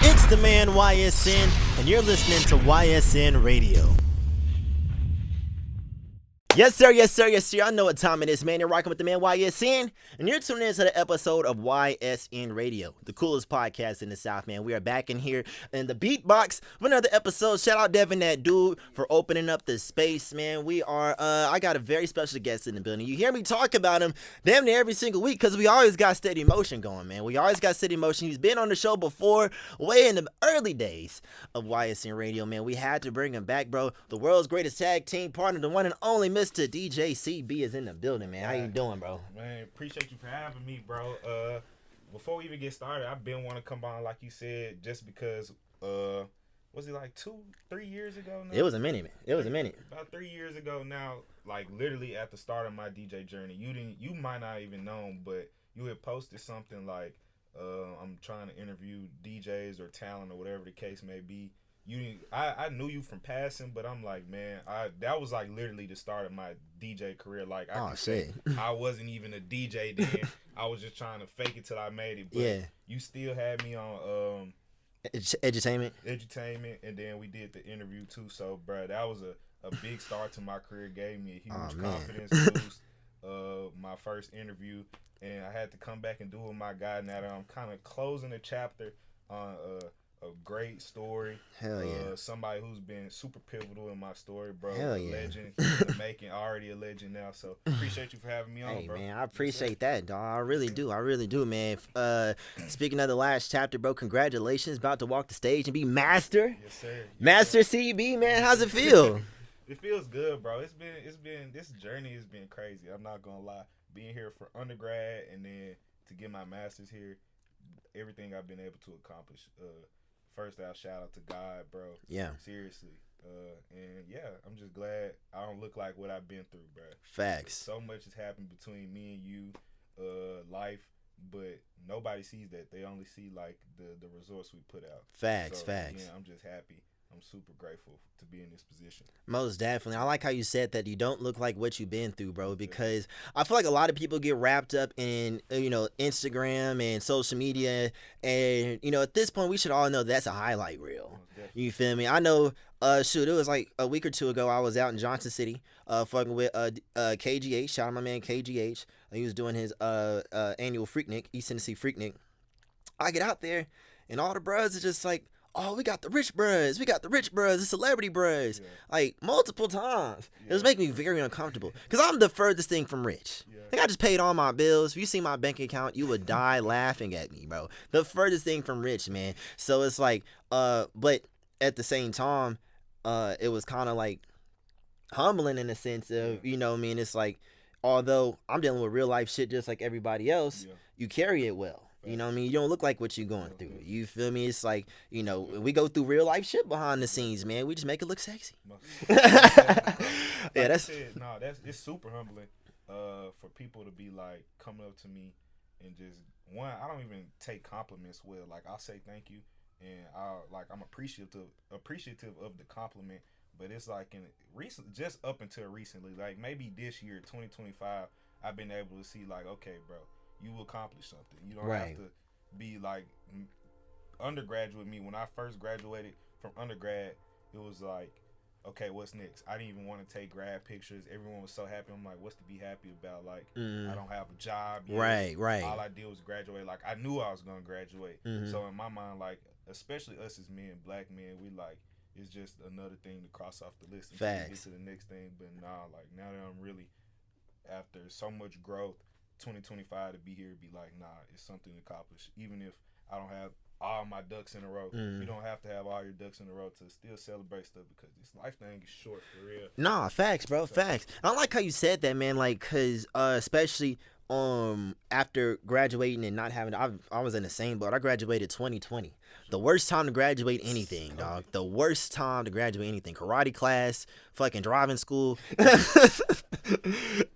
It's the man YSN, and you're listening to YSN Radio. Yes, sir, yes, sir, yes, sir. I know what time it is, man. You're rocking with the man YSN, and you're tuning in to the episode of YSN Radio, the coolest podcast in the South, man. We are back in here in the Beatbox for another episode. Shout out Devin, that dude, for opening up the space, man. I got a very special guest in the building. You hear me talk about him damn near every single week because we always got steady motion going, man. We always got steady motion. He's been on the show before, way in the early days of YSN Radio, man. We had to bring him back, bro. The world's greatest tag team partner, the one and only Mr. DJ CB is in the building, man. How you doing, bro? Man, appreciate you for having me, bro. Before we even get started, I've been wanting to come on, like you said, just because, was it like 2-3 years ago now? It was a minute, man. It was a minute. About 3 years ago now, like literally at the start of my DJ journey. You might not even know, but you had posted something like, I'm trying to interview DJs or talent or whatever the case may be. I knew you from passing, but I'm like, man, that was like literally the start of my DJ career. Like, I I wasn't even a DJ then. I was just trying to fake it till I made it. But yeah. You still had me on edutainment, and then we did the interview too. So, bro, that was a big start to my career. Gave me a huge confidence boost. My first interview, and I had to come back and do it with my guy. Now that I'm kind of closing a chapter on a great story. Hell yeah. Somebody who's been super pivotal in my story, bro. Hell yeah. Legend in the making, already a legend now. So appreciate you for having me on, bro. Man, I appreciate that, dog. I really do, man. Speaking of the last chapter, bro, congratulations. About to walk the stage and be master. Yes, sir. Master CB, man. How's it feel? It feels good, bro. It's been this journey has been crazy. I'm not gonna lie. Being here for undergrad and then to get my master's here, everything I've been able to accomplish. First, I'll shout out to God, bro. Yeah. Seriously. And yeah, I'm just glad I don't look like what I've been through, bro. Facts. So much has happened between me and you, life, but nobody sees that. They only see like the results we put out. Facts. Yeah, I'm just happy. I'm super grateful to be in this position. Most definitely. I like how you said that you don't look like what you've been through, bro, because I feel like a lot of people get wrapped up in, Instagram and social media. And, at this point, we should all know that's a highlight reel. You feel me? I know, it was like a week or two ago, I was out in Johnson City, fucking with KGH. Shout out my man KGH. He was doing his annual Freaknik, East Tennessee Freaknik. I get out there, and all the bros are just like, oh, we got the rich bros, the celebrity bros, like multiple times. It was making me very uncomfortable because I'm the furthest thing from rich. I think I just paid all my bills. If you see my bank account, you would die laughing at me, bro. The furthest thing from rich, man. So it's like, but at the same time, it was kind of like humbling in the sense of, it's like, although I'm dealing with real life shit just like everybody else, you carry it well. You know what I mean? You don't look like what you're going through. You feel me? It's like, we go through real life shit behind the scenes, man. We just make it look sexy. It's super humbling for people to be like coming up to me and just I don't even take compliments well. Like, I'll say thank you and I'm appreciative of the compliment, but it's like just up until recently, like maybe this year 2025, I've been able to see like, okay, bro, you will accomplish something. You don't have to be like undergraduate me. When I first graduated from undergrad, it was like, okay, what's next? I didn't even want to take grad pictures. Everyone was so happy. I'm like, what's to be happy about? Like, I don't have a job yet. Right. All I did was graduate. Like, I knew I was going to graduate. So in my mind, like, especially us as men, black men, we like, it's just another thing to cross off the list until we get to the next thing. But now that I'm really, after so much growth, 2025 to be here, be like, nah, it's something to accomplish. Even if I don't have all my ducks in a row, you don't have to have all your ducks in a row to still celebrate stuff, because this life thing is short, for real. Nah, facts, bro, facts. I like how you said that, man, like, cause especially after graduating and not having, I was in the same boat. I graduated 2020. The worst time to graduate anything, dog. The worst time to graduate anything. Karate class, fucking driving school,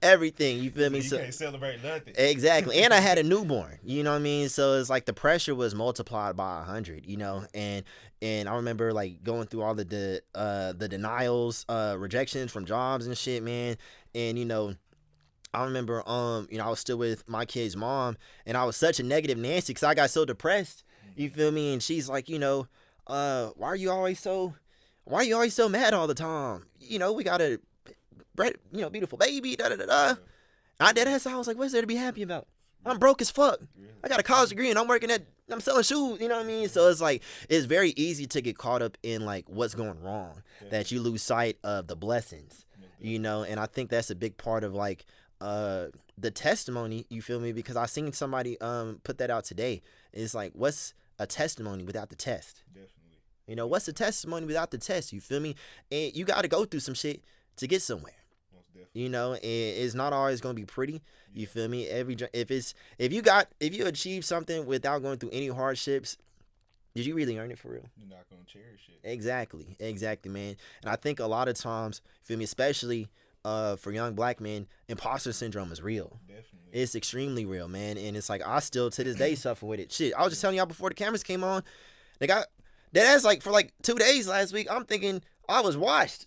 everything. You feel me? You can't celebrate nothing. Exactly. And I had a newborn. You know what I mean? So it's like the pressure was multiplied by 100. And I remember like going through all the denials, rejections from jobs and shit, man. And I remember, I was still with my kid's mom, and I was such a negative Nancy because I got so depressed. You Mm-hmm. feel me? And she's like, why are you always why are you always so mad all the time? We got a, beautiful baby, da da da da. Yeah. I did that, so I was like, what's there to be happy about? I'm broke as fuck. Really. I got a college degree and I'm selling shoes, you know what I mean? So it's like, it's very easy to get caught up in like what's going wrong, that Definitely. you lose sight of the blessings, Most definitely. and I think that's a big part of like, the testimony, you feel me? Because I seen somebody, put that out today. It's like, what's a testimony without the test? Definitely. What's a testimony without the test? You feel me? And you got to go through some shit to get somewhere. Most definitely. And it's not always gonna be pretty. You Yeah. feel me? If you achieve something without going through any hardships, did you really earn it for real? You're not gonna cherish it. Exactly, man. And I think a lot of times, feel me, especially for young black men, imposter syndrome is real. Definitely. It's extremely real, man. And it's like I still to this day suffer with it. Shit, I was just telling y'all before the cameras came on. They got that's like for like 2 days last week. I'm thinking I was washed.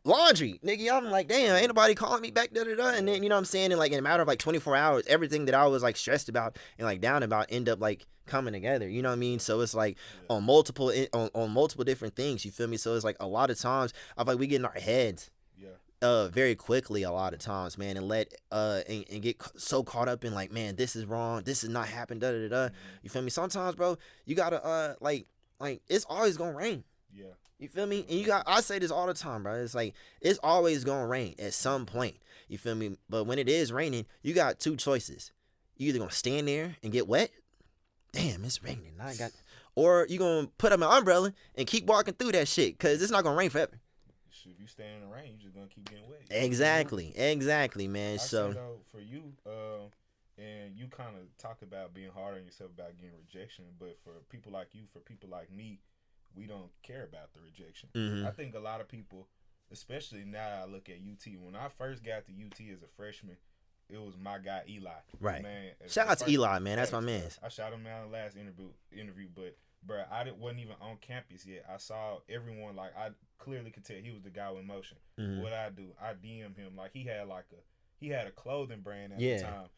Laundry, nigga. I'm like, damn, ain't nobody calling me back, da da da. And then, you know what I'm saying? And like in a matter of like 24 hours, everything that I was like stressed about and like down about end up like coming together. You know what I mean? So it's like Yeah. on multiple different things. You feel me? So it's like a lot of times I feel like we get in our heads Yeah. very quickly a lot of times, man, and and get so caught up in like, man, this is wrong, this is not happening, da da da da. Mm-hmm. You feel me? Sometimes, bro, you gotta like it's always gonna rain. Yeah. You feel me? And I say this all the time, bro. It's like it's always gonna rain at some point. You feel me? But when it is raining, you got two choices. You either gonna stand there and get wet. Damn, it's raining. Or you gonna put up an umbrella and keep walking through that shit, cause it's not gonna rain forever. If you stay in the rain, you're just gonna keep getting wet. Exactly, man. I So say though, for you, and you kind of talk about being hard on yourself about getting rejection, but for people like you, for people like me, we don't care about the rejection. mhm. I think a lot of people, especially now, I look at UT. When I first got to UT as a freshman, it was my guy Eli. Right. Man, Shout out to Eli, man. That's my man. I shot him out in the last interview, but bro, wasn't even on campus yet. I saw everyone, like I clearly could tell he was the guy with motion. Mhm. What I do, I DM him like he had a clothing brand at Yeah. the time.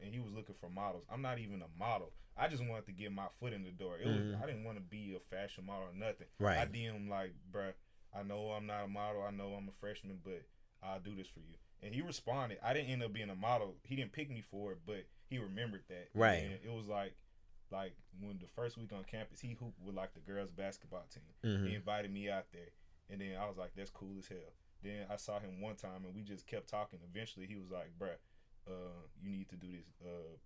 And he was looking for models. I'm not even a model. I just wanted to get my foot in the door. I didn't want to be a fashion model or nothing. Right. I DM him like, bruh, I know I'm not a model. I know I'm a freshman, but I'll do this for you. And he responded. I didn't end up being a model. He didn't pick me for it, but he remembered that. Right. And it was like when the first week on campus, he hooped with like the girls basketball team. Mhm. He invited me out there, and then I was like, that's cool as hell. Then I saw him one time, and we just kept talking. Eventually, he was like, bruh, you need to do this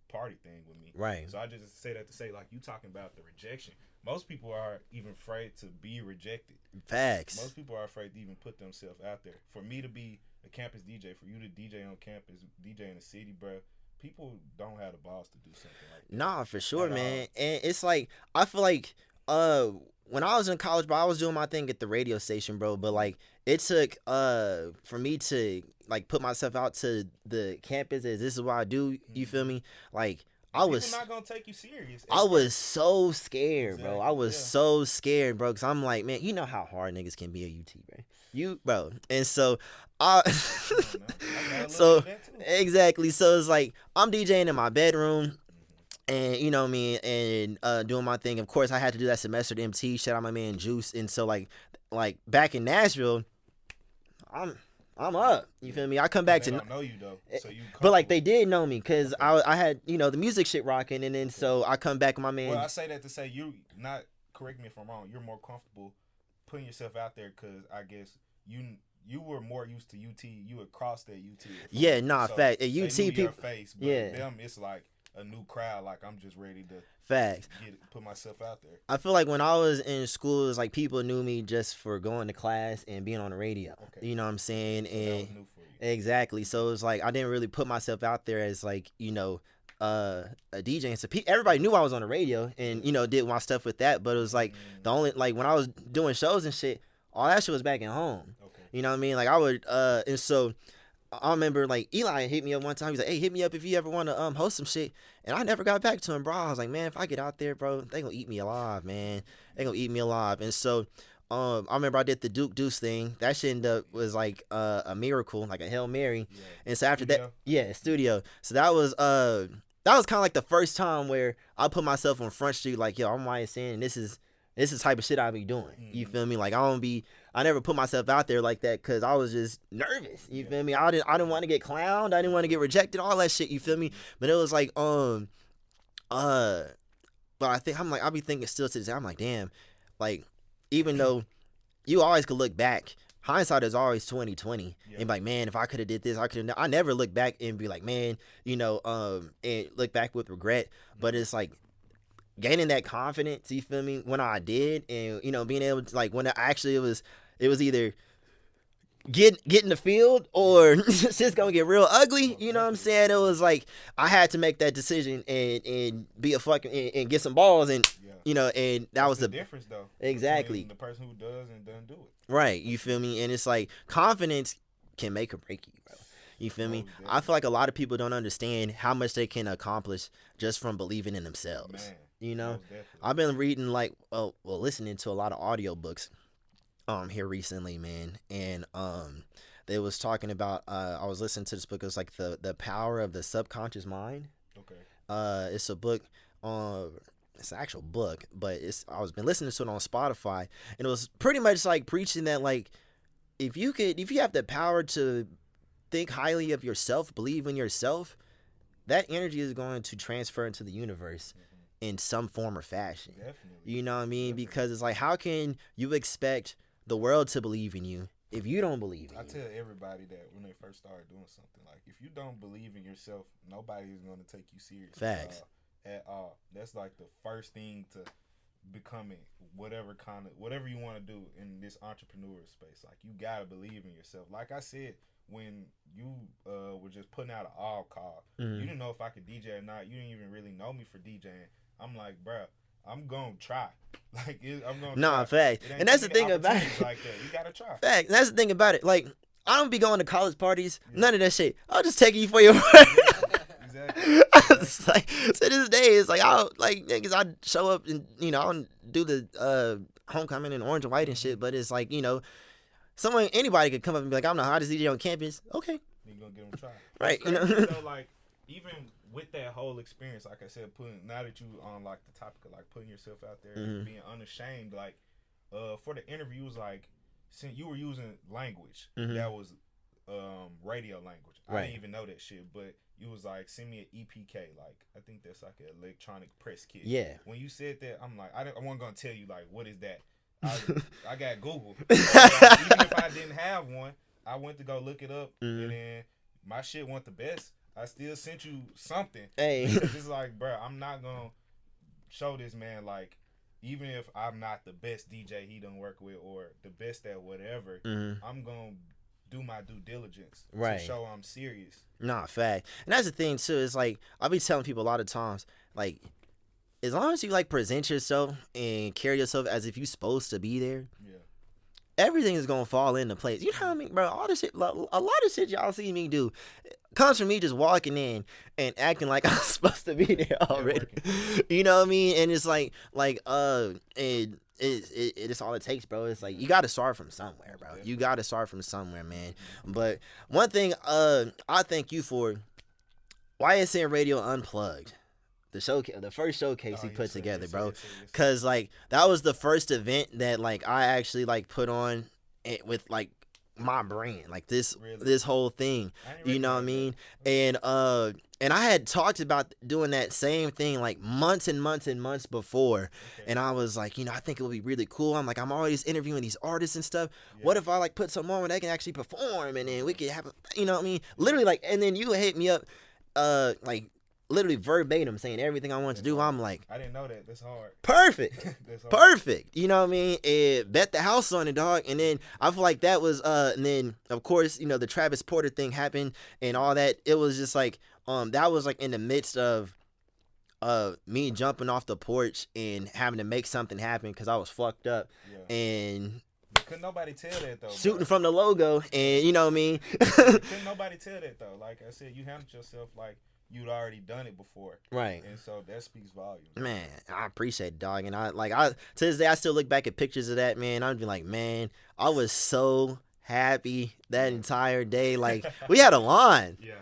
party thing with me. Right. So I just say that to say, like, you talking about the rejection. Most people are even afraid to be rejected. Facts. Most people are afraid to even put themselves out there. For me to be a campus DJ, for you to DJ on campus, DJ in the city, bro, people don't have the balls to do something like that. Nah, for sure, At man. all. And it's like I feel like when I was in college, bro, I was doing my thing at the radio station, bro. But like it took for me to like put myself out to the campus as this is what I do. You feel me? Like I People was not gonna take you serious. I was so scared, bro. I Exactly, was yeah. so scared, bro. Cause I'm like, man, you know how hard niggas can be at UT, bro. And so I Come on now. I got a little so bit of that too. exactly. So it's like I'm DJing in my bedroom. Mhm. And you know me and doing my thing. Of course, I had to do that semester at MT. Shout out my man Juice. And so like back in Nashville, I'm up. You feel me? I come back They to, don't know you though, so you. but like they comfortable. did know me because Okay. I had the music shit rocking, and then so I come back with my man. Well, I say that to say you not correct me if I'm wrong. You're more comfortable putting yourself out there because I guess you were more used to UT. You had crossed that UT. before. Yeah, nah, So fact. At they UT knew your people, face, but yeah. them it's like a new crowd. Like I'm just ready to facts. put myself out there. I feel like when I was in school, it's like people knew me just for going to class and being on the radio. Okay. You know what I'm saying? So that And was new for you. exactly. So it's like I didn't really put myself out there as like a DJ. And so everybody knew I was on the radio and did my stuff with that. But it was like the only like when I was doing shows and shit, all that shit was back at home. Okay. You know what I mean? Like I would and so I remember like Eli hit me up one time. He was like, "Hey, hit me up if you ever want to host some shit." And I never got back to him, bro. I was like, "Man, if I get out there, bro, they gonna eat me alive, man. They gonna eat me alive." And so I remember I did the Duke Deuce thing. That shit ended up was like a miracle, like a Hail Mary. Yeah. And so after that, Studio. yeah, studio. So that was kind of like the first time where I put myself on Front Street, like, yo, I'm YSN, and this is the type of shit I be doing. You Mm-hmm. feel me? Like I never put myself out there like that because I was just nervous. You Yeah. feel me? I didn't want to get clowned. I didn't want to get rejected. All that shit. You feel me? But it was like uh, but I be thinking still to this day. I'm like, damn, like even though you always could look back. Hindsight is always 2020, Yeah. and be like, man, if I could have did this, I could have. I never look back and be like, man, and look back with regret. But it's like gaining that confidence. You feel me? When I did, and being able to like when I actually it was either get in the field or it's just gonna get real ugly. You know what I'm saying? It was like I had to make that decision and be a fucking and get some balls and Yeah. and that That's was the difference though. Exactly. Between the person who does and doesn't do it. Right. You feel me? And it's like confidence can make or break you, bro. You feel me? I feel like a lot of people don't understand how much they can accomplish just from believing in themselves. Man, You know, most definitely. I've been reading like listening to a lot of audiobooks here recently, man, and they was talking about I was listening to this book. It was like the power of the subconscious mind. Okay. It's a book. It's an actual book, but I was been listening to it on Spotify, and it was pretty much like preaching that like if you have the power to think highly of yourself, believe in yourself, that energy is going to transfer into the universe in some form or fashion. Definitely. You know what I mean? Definitely. Because it's like, how can you expect the world to believe in you if you don't believe in I you? tell everybody that when they first start doing something, like if you don't believe in yourself, nobody's going to take you serious. Facts. At all. That's like the first thing to becoming whatever you want to do in this entrepreneurial space. Like you gotta believe in yourself. Like I said, when you were just putting out an all call, you didn't know if I could DJ or not. You didn't even really know me for DJing. I'm like, bruh, I'm gonna try. I'm gonna Nah, try. fact. And that's the thing about it. Like that. You gotta try. Fact. And that's the thing about it. Like, I don't be going to college parties. Yeah. None of that shit. I'll just take you for your word. Exactly. It's like, to this day, it's like I show up and I'll do the homecoming in orange and white and shit. But it's like anybody could come up and be like, I'm the hottest DJ on campus. Okay, you gonna give them a try, right? So like even with that whole experience, like I said, now that you on like the topic of like putting yourself out there, and being unashamed, like for the interview, was like since you were using language that was radio language. Right. I didn't even know that shit, but you was like, send me an EPK, like I think that's like an electronic press kit. Yeah. When you said that, I'm like, I wasn't gonna tell you like what is that. I got Google. Even if I didn't have one, I went to go look it up, and then my shit wasn't the best. I still sent you something. Hey, because it's like, bro, I'm not gonna show this man like, even if I'm not the best DJ he done work with or the best at whatever, I'm gonna do my due diligence to show I'm serious. Nah, fact. And that's the thing too. It's like I be telling people a lot of times, like, as long as you like present yourself and carry yourself as if you're supposed to be there, everything is gonna fall into place. You know what I mean, bro? All this shit, a lot of shit y'all see me do comes from me just walking in and acting like I'm supposed to be there already. You know what I mean? And it's like it's all it takes, bro. It's like you got to start from somewhere, bro. You got to start from somewhere, man. But one thing, I thank you for YSN Radio Unplugged. The first showcase he put together, bro. Cause like that was the first event that like I actually like put on it with like my brand, like this whole thing. You know what I mean? And I had talked about doing that same thing like months and months and months before. And I was like, I think it would be really cool. I'm like, I'm always interviewing these artists and stuff. What if I like put someone where they can actually perform and then we could have you know what I mean? Literally like, and then you hit me up like literally verbatim saying everything I wanted to do. I'm like, I didn't know that. That's hard. Perfect. That's hard. Perfect. You know what I mean? Bet the house on it, dog. And then I feel like that was and then of course, the Travis Porter thing happened and all that. It was just like that was like in the midst of me jumping off the porch and having to make something happen because I was fucked up. And couldn't nobody tell that though. Shooting from the logo, and you know what I mean. Couldn't nobody tell that though. Like I said, you handled yourself like you'd already done it before, Right. and so that speaks volumes right Man, there. I appreciate it, dog. And I to this day I still look back at pictures of that, man. I'd be like, man, I was so happy that entire day. Like we had a line. Yeah,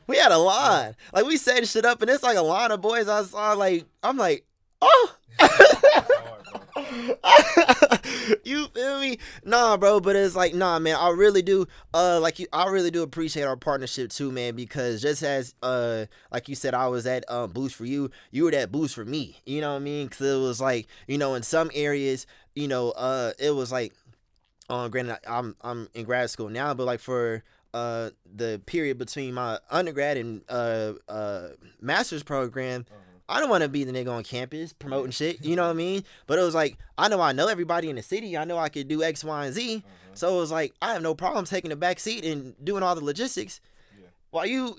We had a yeah, line. Like we setting shit up and it's like a line of boys I saw, like I'm like, oh. that's hard, bro. You feel me? Nah, bro, but it's like, nah, man, I really do like you I really do appreciate our partnership too, man, because just as like you said, I was at boost for you, you were that boost for me. You know what I mean? Cuz it was like, in some areas, it was like, granted, I'm in grad school now, but like for the period between my undergrad and master's program, Uh-huh. I don't want to be the nigga on campus promoting shit. You know what I Yeah. mean? But it was like I know everybody in the city. I know I could do X, Y, and Z. Uh-huh. So it was like I have no problem taking the back seat and doing all the logistics Yeah. while you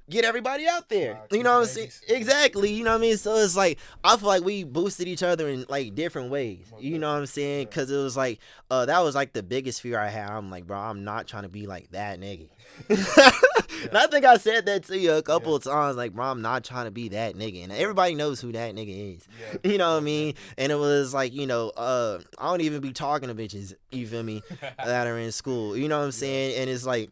get everybody out there. Fly, You kiss know what I'm saying? babies. Yeah. Exactly. You know what I mean? So it's like I feel like we boosted each other in like different ways. Most You know what I'm definitely. saying? Yeah. Cause it was like that was like the biggest fear I had. I'm like, bro, I'm not trying to be like that nigga. And Yeah. I think I said that to you a Yeah. couple of times, like, bro, I'm not trying to be that nigga. And Yeah. everybody knows who that nigga is. Yeah. You know what I Most mean? definitely. And it was like, I don't even be talking to bitches, you feel me, that are in school. You know what I'm Yeah. saying? And it's like,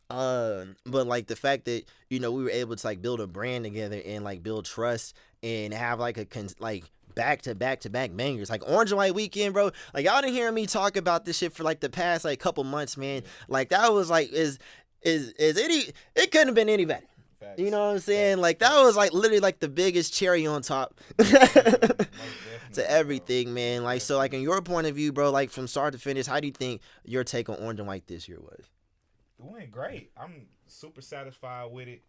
but like the fact that we were able to like build a brand together and like build trust and have like like back to back to back bangers like Orange and White Weekend, bro. Like y'all didn't hear me talk about this shit for like the past like couple months, man. Yeah. Like that was like is any it couldn't have been any better. You Facts. know what I'm saying? Facts. Like that Facts. was like literally like the biggest cherry on top Most definitely. Most to definitely, bro. everything, man. Most Like so, like definitely. in your point of view, bro, like from start to finish, how do you think your take on Orange and White this year was? It went great. I'm super satisfied with it.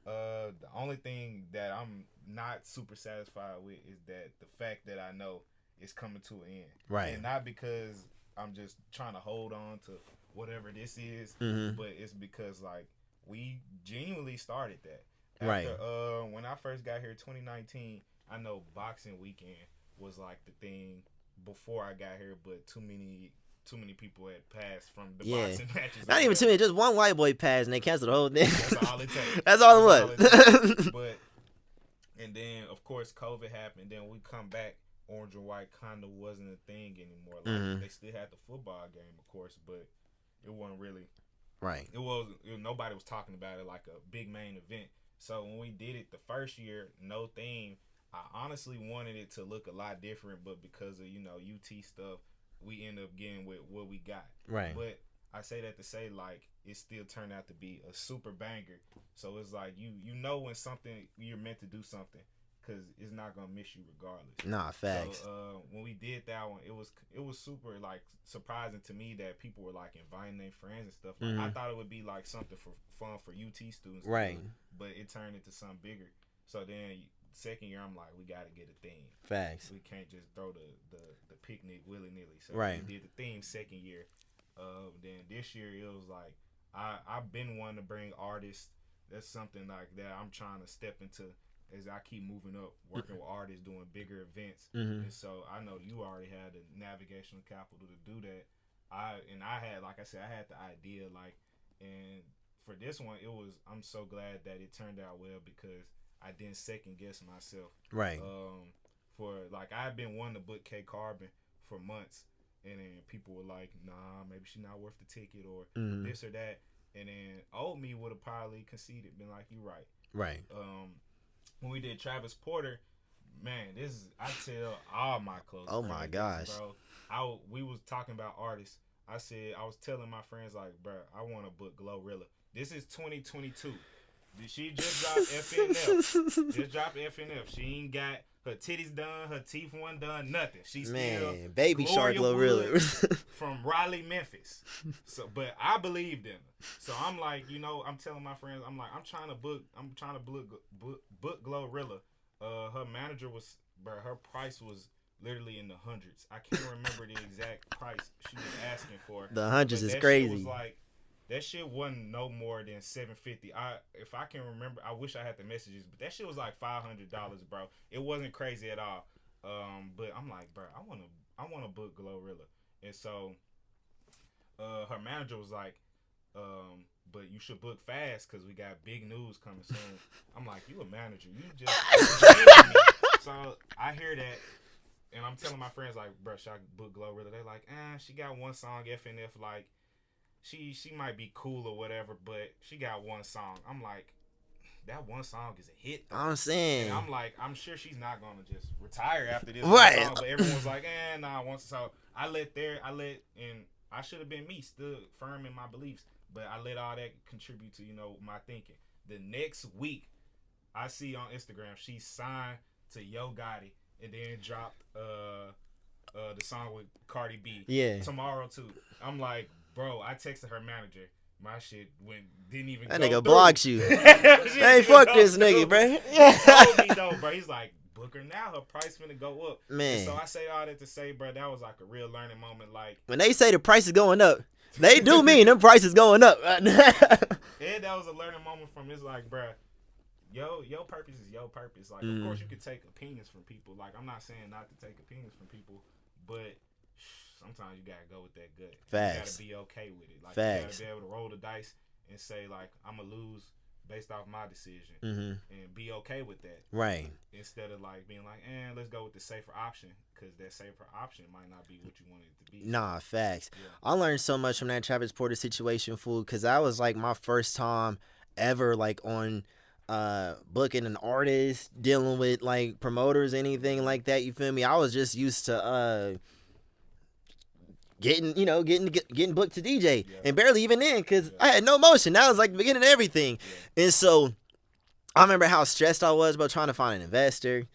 The only thing that I'm not super satisfied with is that the fact that I know it's coming to an end, Right. and not because I'm just trying to hold on to whatever this is, Mm-hmm. but it's because like we genuinely started that. Right. After when I first got here, 2019, I know boxing weekend was like the thing before I got here, but too many people had passed from the Yeah. boxing matches. Not even too many, just one white boy passed and they canceled the whole thing. That's all it takes. That's all That's it all it was. takes. But and then of course COVID happened. Then we come back. Orange and White kind of wasn't a thing anymore. Like Mhm. they still had the football game, of course, but it wasn't really. Right. Nobody was talking about it like a big main event. So when we did it the first year, no theme. I honestly wanted it to look a lot different, but because of UT stuff, we end up getting with what we got. Right. But I say that to say like it still turned out to be a super banger. So it's like you know when something you're meant to do something because it's not gonna miss you regardless. Nah, facts. So when we did that one, it was super like surprising to me that people were like inviting their friends and stuff. Like I thought it would be like something for fun for UT students, to Right. do, but it turned into something bigger. So then second year, I'm like, we got to get a theme. Facts. We can't just throw the picnic willy nilly. So Right. we did the theme second year. Then this year it was like I've been wanting to bring artists. That's something like that I'm trying to step into as I keep moving up, working with artists, doing bigger events. Mhm. And so I know you already had the navigational capital to do that. I had, like I said, I had the idea, like, and for this one, I'm so glad that it turned out well because I didn't second guess myself. Right. For like I've been wanting to book K Carbon for months, and then people were like, "Nah, maybe she's not worth the ticket or Mhm. this or that." And then old me would have probably conceded, been like, "You right." Right. When we did Travis Porter, man, I tell all my close Oh friends my this, gosh. bro. We was talking about artists. I was telling my friends like, bro, I want to book Glorilla. This is 2022. She just dropped FNF. Just dropped FNF. She ain't got her titties done, her teeth one done, nothing. She's still Man, baby shark Gloria Glorilla. Woods from Raleigh, Memphis. So, but I believed in her. So I'm like, I'm telling my friends, I'm like, I'm trying to book Glorilla. Her manager was, bro, her price was literally in the hundreds. I can't remember the exact price she was asking for. The hundreds but is that crazy. Shit was like, that shit wasn't no more than $750. If I can remember, I wish I had the messages, but that shit was like $500, bro. It wasn't crazy at all. But I'm like, bro, I wanna book Glorilla, and so her manager was like, but you should book fast because we got big news coming soon. I'm like, you a manager. You just me. So I hear that, and I'm telling my friends, like, bro, should I book Glorilla? They're like, she got one song, FNF, like, she might be cool or whatever, but she got one song. I'm like, that one song is a hit, though. I'm saying. And I'm like, I'm sure she's not going to just retire after this right. one song, but everyone's like, nah, once. So and I should have been me, stood firm in my beliefs, but I let all that contribute to, my thinking. The next week, I see on Instagram, she signed to Yo Gotti and then dropped the song with Cardi B. Yeah. Tomorrow too. I'm like, bro, I texted her manager. My shit didn't even that go nigga through. blocked you. Hey, fuck this nigga, bro. He told me though, bro. He's like, book her now. Her price finna go up. Man. And so I say all that to say, bro, that was like a real learning moment. Like when they say the price is going up, they do mean them prices going up. And that was a learning moment from it's like, bro, your purpose is your purpose. Like, of course you can take opinions from people. Like, I'm not saying not to take opinions from people, but sometimes you gotta go with that gut. Facts. You gotta be okay with it. Like, Facts. you gotta be able to roll the dice and say, like, I'm gonna lose based off my decision, and be okay with that. Right. Instead of like being like, let's go with the safer option, because that safer option might not be what you wanted it to be. Nah, facts. Yeah. I learned so much from that Travis Porter situation, fool, because that was like my first time ever like on booking an artist, dealing with like promoters, anything like that. You feel me? I was just used to getting booked to DJ, and barely even then, because I had no motion. That was like the beginning of everything. And so I remember how stressed I was about trying to find an investor.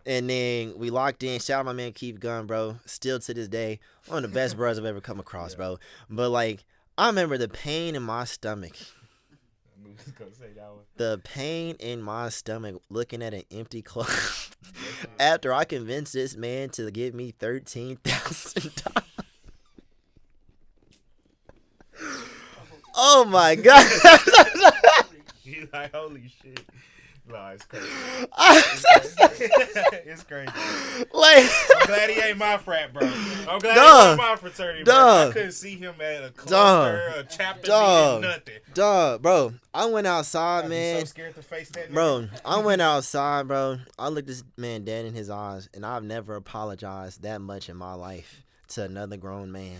And then we locked in. Shout out my man Keith Gunn, bro. Still to this day, one of the best bros I've ever come across, bro. But like, I remember the pain in my stomach. The pain in my stomach looking at an empty club after I convinced this man to give me $13,000. Oh my God. He's like, holy shit. Nah, it's crazy. It's crazy. Like, I'm glad he ain't my frat, bro. I'm glad he ain't my fraternity, bro. I couldn't see him at a cluster, a chapter meeting, nothing. Bro, I went outside, man. I'm so scared to face that nigga. Bro, I went outside, bro. I looked this man dead in his eyes, and I've never apologized that much in my life to another grown man.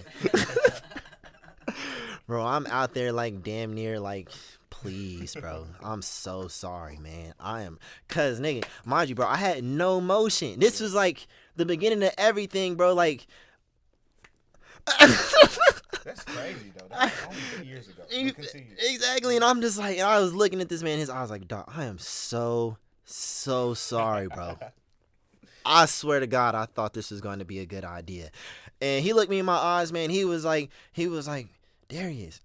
Bro, I'm out there like damn near like, please, bro. I'm so sorry, man. I am. Cause nigga, mind you, bro, I had no motion. This was like the beginning of everything, bro. Like that's crazy though. That's only 2 years ago. Exactly. And I'm just like, I was looking at this man, his eyes like, dog, I am so sorry, bro. I swear to God, I thought this was going to be a good idea. And he looked me in my eyes, man. He was like, Darius,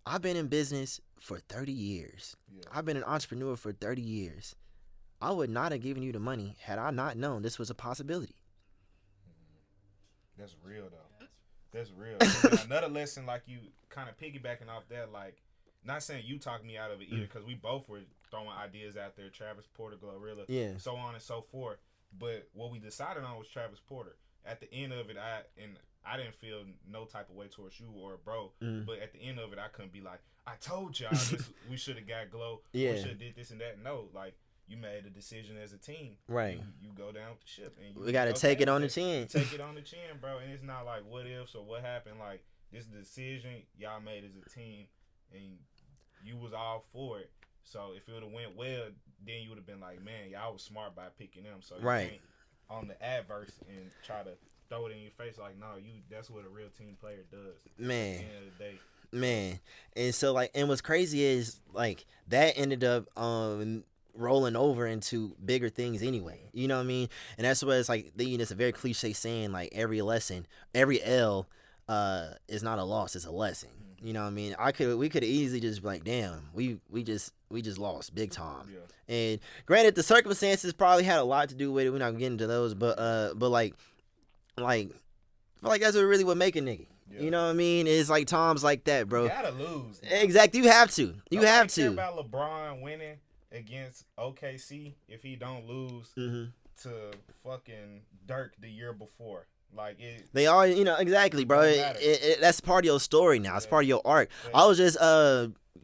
I've been in business for 30 years. Yeah. I've been an entrepreneur for 30 years. I would not have given you the money had I not known this was a possibility. That's real, though. That's real. Another lesson, like you kind of piggybacking off that, like, not saying you talked me out of it either, because we both were throwing ideas out there, Travis Porter, Glorilla, so on and so forth. But what we decided on was Travis Porter. At the end of it, I didn't feel no type of way towards you or bro. But at the end of it, I couldn't be like, I told y'all we should have got Glow. Yeah. We should have did this and that. No, like, you made a decision as a team. Right. You go down with the ship. And we got to take it on the chin. Take it on the chin, bro. And it's not like what ifs or what happened. Like, this decision y'all made as a team, and you was all for it. So if it would have went well, then you would have been like, man, y'all was smart by picking them. So you can't on the adverse and try to throw it in your face like, no, that's what a real team player does. Man. At the end of the day. Man. And so like, and what's crazy is like that ended up rolling over into bigger things anyway. You know what I mean? And that's what it's like, it's a very cliche saying, like every L is not a loss, it's a lesson. You know what I mean? We could easily just be like, damn, we just lost big time. Yeah. And granted, the circumstances probably had a lot to do with it. We're not gonna get into those, but like I feel like that's what make a nigga. Yeah. You know what I mean? It's like times like that, bro. You gotta lose. Bro. Exactly. You have to. Care about LeBron winning against OKC if he don't lose to fucking Dirk the year before. Like it They are, exactly, bro. don't matter. That's part of your story now. It's Yeah. part of your art. Yeah. I was just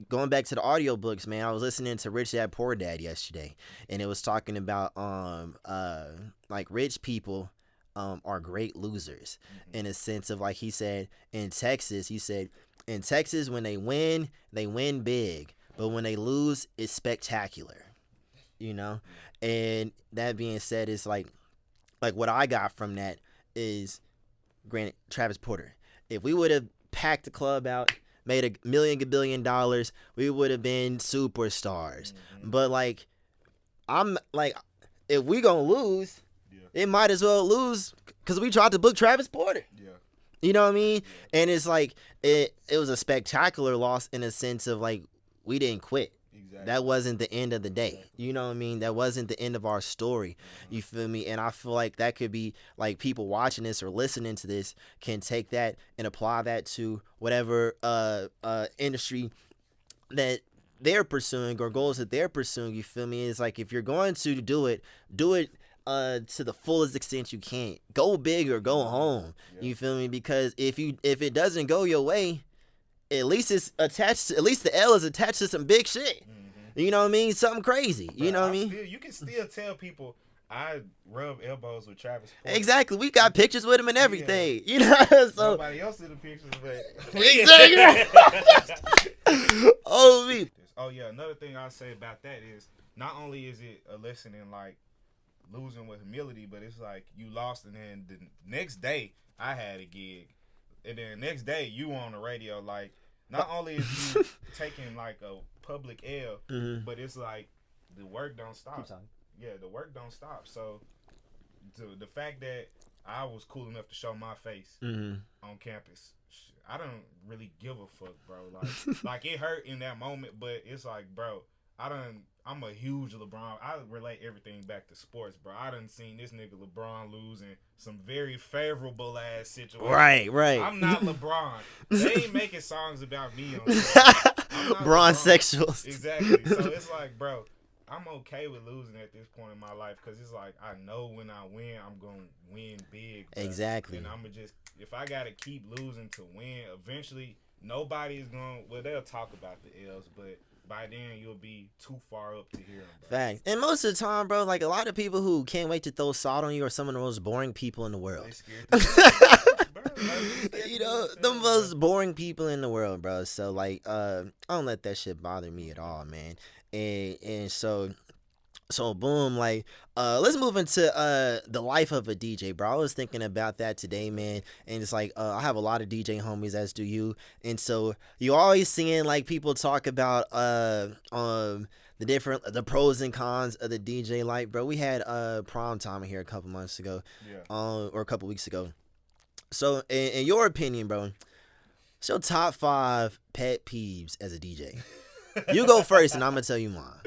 going back to the audiobooks, man. I was listening to Rich Dad Poor Dad yesterday, and it was talking about like rich people are great losers in a sense of, like, he said in Texas, when they win big, but when they lose, it's spectacular, you know. And that being said, it's like what I got from that is, granted, Travis Porter. If we would have packed the club out, made $1 billion, we would have been superstars. But like, I'm like, if we gonna lose, it might as well lose because we tried to book Travis Porter. Yeah. You know what I mean? And it's like it was a spectacular loss in a sense of, like, we didn't quit. Exactly. That wasn't the end of the day. You know what I mean? That wasn't the end of our story. You feel me? And I feel like that could be, like, people watching this or listening to this can take that and apply that to whatever industry that they're pursuing or goals that they're pursuing. You feel me? It's like, if you're going to do it to the fullest extent you can. Go big or go home. Yeah. You feel me? Because if it doesn't go your way, at least it's attached to, at least the L is attached to some big shit. You know what I mean? Something crazy. You know what I mean? You can still tell people I rub elbows with Travis Porter. Exactly. We got pictures with him and everything. Yeah. You know? So nobody else did the pictures, but exactly. Oh me. Oh yeah, another thing I'll say about that is, not only is it a lesson in, like, losing with humility, but it's like you lost, and then the next day I had a gig, and then the next day you on the radio. Like, not only is you taking, like, a public L, but it's like the work don't stop. Yeah, the work don't stop. So the fact that I was cool enough to show my face on campus, I don't really give a fuck, bro. Like it hurt in that moment, but it's like, bro, I'm a huge LeBron. I relate everything back to sports, bro. I done seen this nigga LeBron lose in some very favorable ass situations. Right. I'm not LeBron. They ain't making songs about me on Bron sexuals. Exactly. So it's like, bro, I'm okay with losing at this point in my life, because it's like, I know when I win, I'm going to win big. Bro. Exactly. And I'm going to just, if I got to keep losing to win, eventually nobody is going to, well, they'll talk about the L's, but by then you'll be too far up to hear them, bro. Facts. And most of the time, bro, like, a lot of people who can't wait to throw salt on you are some of the most boring people in the world. They scared to you know, the most boring people in the world, bro. So, like, I don't let that shit bother me at all, man. And so boom, like, let's move into the life of a DJ, bro. I was thinking about that today, man, and it's like, I have a lot of DJ homies, as do you, and so you always seeing, like, people talk about the pros and cons of the DJ life, bro. We had prom time here a couple months ago, or a couple weeks ago. So in your opinion, bro, what's your top 5 pet peeves as a DJ? You go first, and I'm gonna tell you mine.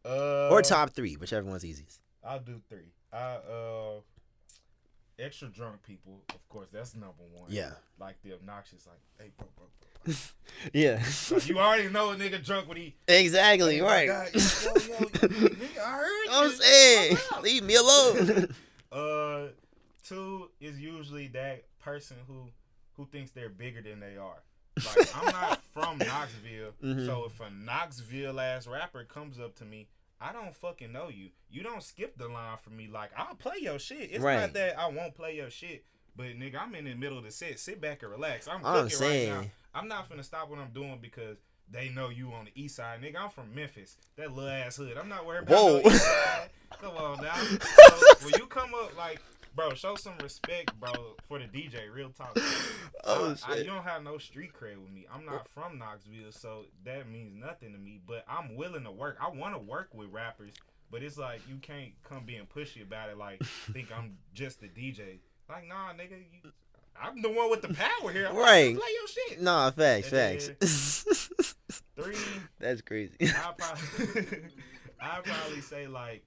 Or top 3, whichever one's easiest. I'll do 3. Extra drunk people, of course, that's number 1. Yeah. Like the obnoxious, like, hey, bro. Yeah. Like, you already know a nigga drunk when he. Exactly, hey, right. God, yo, nigga, I heard you. I'm saying, leave me alone. 2 is usually that person who thinks they're bigger than they are. Like, I'm not from Knoxville, so if a Knoxville ass rapper comes up to me, I don't fucking know you. You don't skip the line for me. Like, I'll play your shit. It's not that I won't play your shit, but nigga, I'm in the middle of the set. Sit back and relax. I'm cooking right now. I'm not finna stop what I'm doing because they know you on the east side. Nigga, I'm from Memphis. That little ass hood. I'm not worried about no east side. Come on now. So when you come up, like, bro, show some respect, bro, for the DJ. Real talk. You don't have no street cred with me. I'm not from Knoxville, so that means nothing to me. But I'm willing to work. I want to work with rappers, but it's like, you can't come being pushy about it. Like, think I'm just the DJ. Like, nah, nigga, I'm the one with the power here. I'm right. Play your shit. Nah, facts. 3. That's crazy. I'd probably say, like,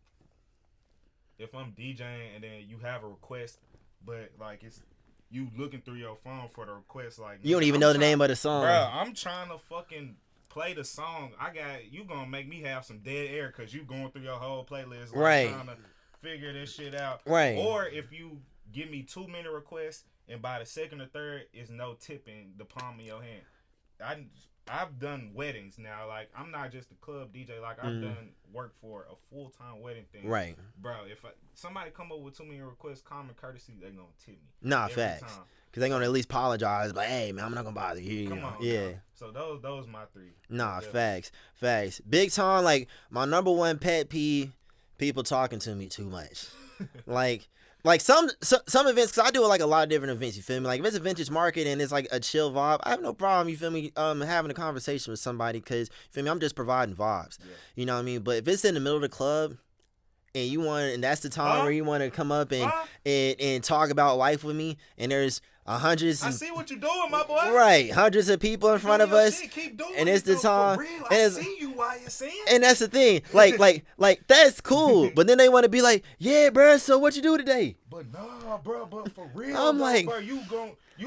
if I'm DJing and then you have a request, but, like, it's you looking through your phone for the request, like, you don't even know the name of the song. Bro, I'm trying to fucking play the song. You gonna make me have some dead air because you going through your whole playlist, like, trying to figure this shit out. Right. Or if you give me 2 minute requests, and by the second or third is no tipping the palm of your hand. I've done weddings now. Like, I'm not just a club DJ. Like, I've done work for a full time wedding thing. Right. Bro, if somebody come up with 2 minute requests, common courtesy, they gonna tip me. Nah, facts. Time. Cause they gonna at least apologize, like, hey man, I'm not gonna bother you. Come on, yeah. Bro. So those my three. Nah, facts. Big time. Like my number one pet peeve, people talking to me too much. like some events, cause I do like a lot of different events. You feel me? Like if it's a vintage market and it's like a chill vibe, I have no problem. You feel me? Having a conversation with somebody, cause you feel me? I'm just providing vibes. Yeah. You know what I mean? But if it's in the middle of the club, and that's the time where you want to come up and talk about life with me, and there's hundreds. I see what you're doing, my boy. Right, hundreds of people in front of us, keep doing and it's the time. For real. I see you while you're saying. And that's the thing, like that's cool. But then they want to be like, yeah, bro. So what you do today? But nah, bro. But for real, I'm like, bro, you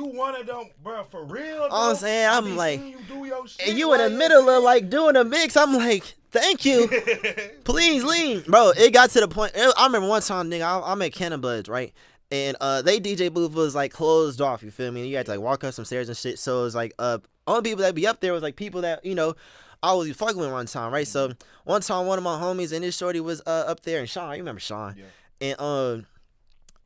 one of them, bro. For real, I'm saying, I'm like, you do your shit and you in the middle of like doing a mix. I'm like, thank you. Please leave, bro. It got to the point. I remember one time, nigga, I'm at Cannon Buds, right? And they DJ booth was like closed off, you feel me? And you had to like walk up some stairs and shit. So it was like only people that be up there was like people that, you know, I was fucking with one time, right? So one time one of my homies and this shorty was up there, and Sean, you remember Sean? Yeah. And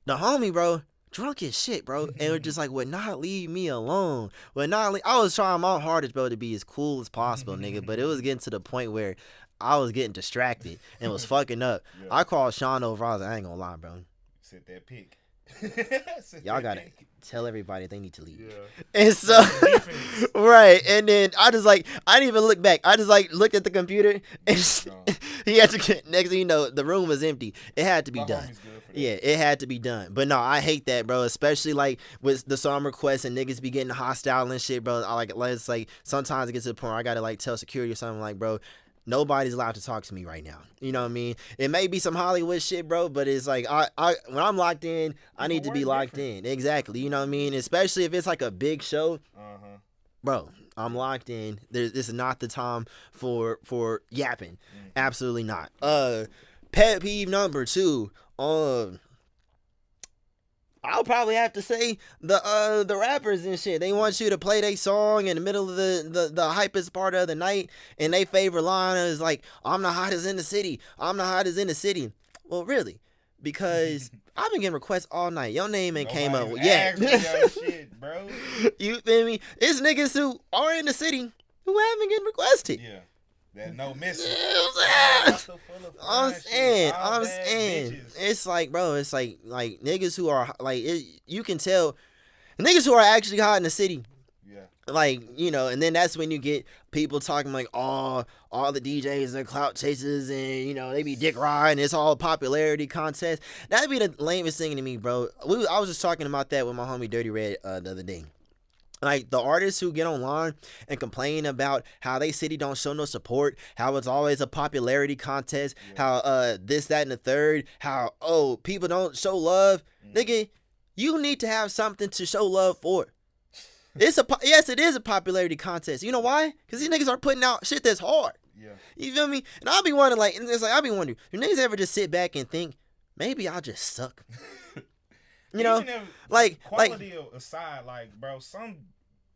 the homie, bro, drunk as shit, bro, and was just like, would not leave me alone. I was trying my hardest, bro, to be as cool as possible, nigga, but it was getting to the point where I was getting distracted and was fucking up. Yeah. I called Sean over. I was like, I ain't gonna lie, bro. Set that pick. Y'all gotta tell everybody they need to leave. Yeah. And so, right, and then I didn't even look back. I just like looked at the computer, and he had to get, next thing you know, the room was empty. It had to be done. Yeah, it had to be done. But no, I hate that, bro. Especially like with the song requests and niggas be getting hostile and shit, bro. It's like sometimes it gets to the point where I gotta like tell security or something like, bro, nobody's allowed to talk to me right now. You know what I mean? It may be some Hollywood shit, bro, but it's like I when I'm locked in, I need to be locked in. Exactly. You know what I mean? Especially if it's like a big show. Bro, I'm locked in. This is not the time for yapping. Absolutely not. Pet peeve number 2. I'll probably have to say the rappers and shit. They want you to play their song in the middle of the hypest part of the night, and they favorite line is like, I'm the hottest in the city. I'm the hottest in the city. Well, really? Because I've been getting requests all night. Your name ain't came up yet. Shit, bro. You feel me? It's niggas who are in the city who haven't getting requested. Yeah. That no missing. I'm saying. It's like, bro, it's like niggas who are like, you can tell niggas who are actually hot in the city. Yeah. Like, you know, and then that's when you get people talking like, oh, all the DJs are clout chasers and, you know, they be dick riding. It's all popularity contest. That'd be the lamest thing to me, bro. I was just talking about that with my homie Dirty Red the other day. Like, the artists who get online and complain about how they city don't show no support, how it's always a popularity contest, how this, that, and the third, how, people don't show love. Nigga, you need to have something to show love for. Yes, it is a popularity contest. You know why? Because these niggas are putting out shit that's hard. Yeah. You feel me? And I'll be wondering, do niggas ever just sit back and think, maybe I'll just suck? You know, like quality aside, like, bro, some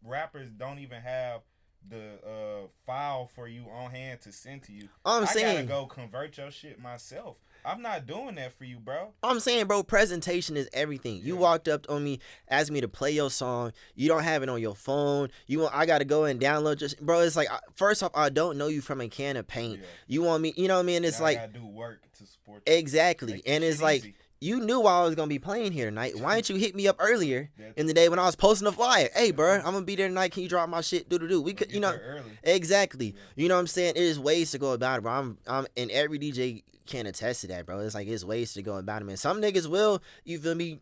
rappers don't even have the file for you on hand to send to you. I gotta go convert your shit myself. I'm not doing that for you, bro. I'm saying, bro, presentation is everything. You walked up on me, asked me to play your song. You don't have it on your phone. I gotta go and download your, bro. It's like, first off, I don't know you from a can of paint. Yeah. You want me, you know what I mean? It's like, I gotta do work to support you. Exactly, and it's like, easy. You knew I was gonna be playing here tonight. Why didn't you hit me up earlier in the day when I was posting a flyer? Hey, bro, I'm gonna be there tonight. Can you drop my shit? Do. We could, you know, exactly. Yeah. You know what I'm saying? There's ways to go about it, bro. I'm and every DJ can attest to that, bro. It's like, there's ways to go about it, man. Some niggas will, you feel me,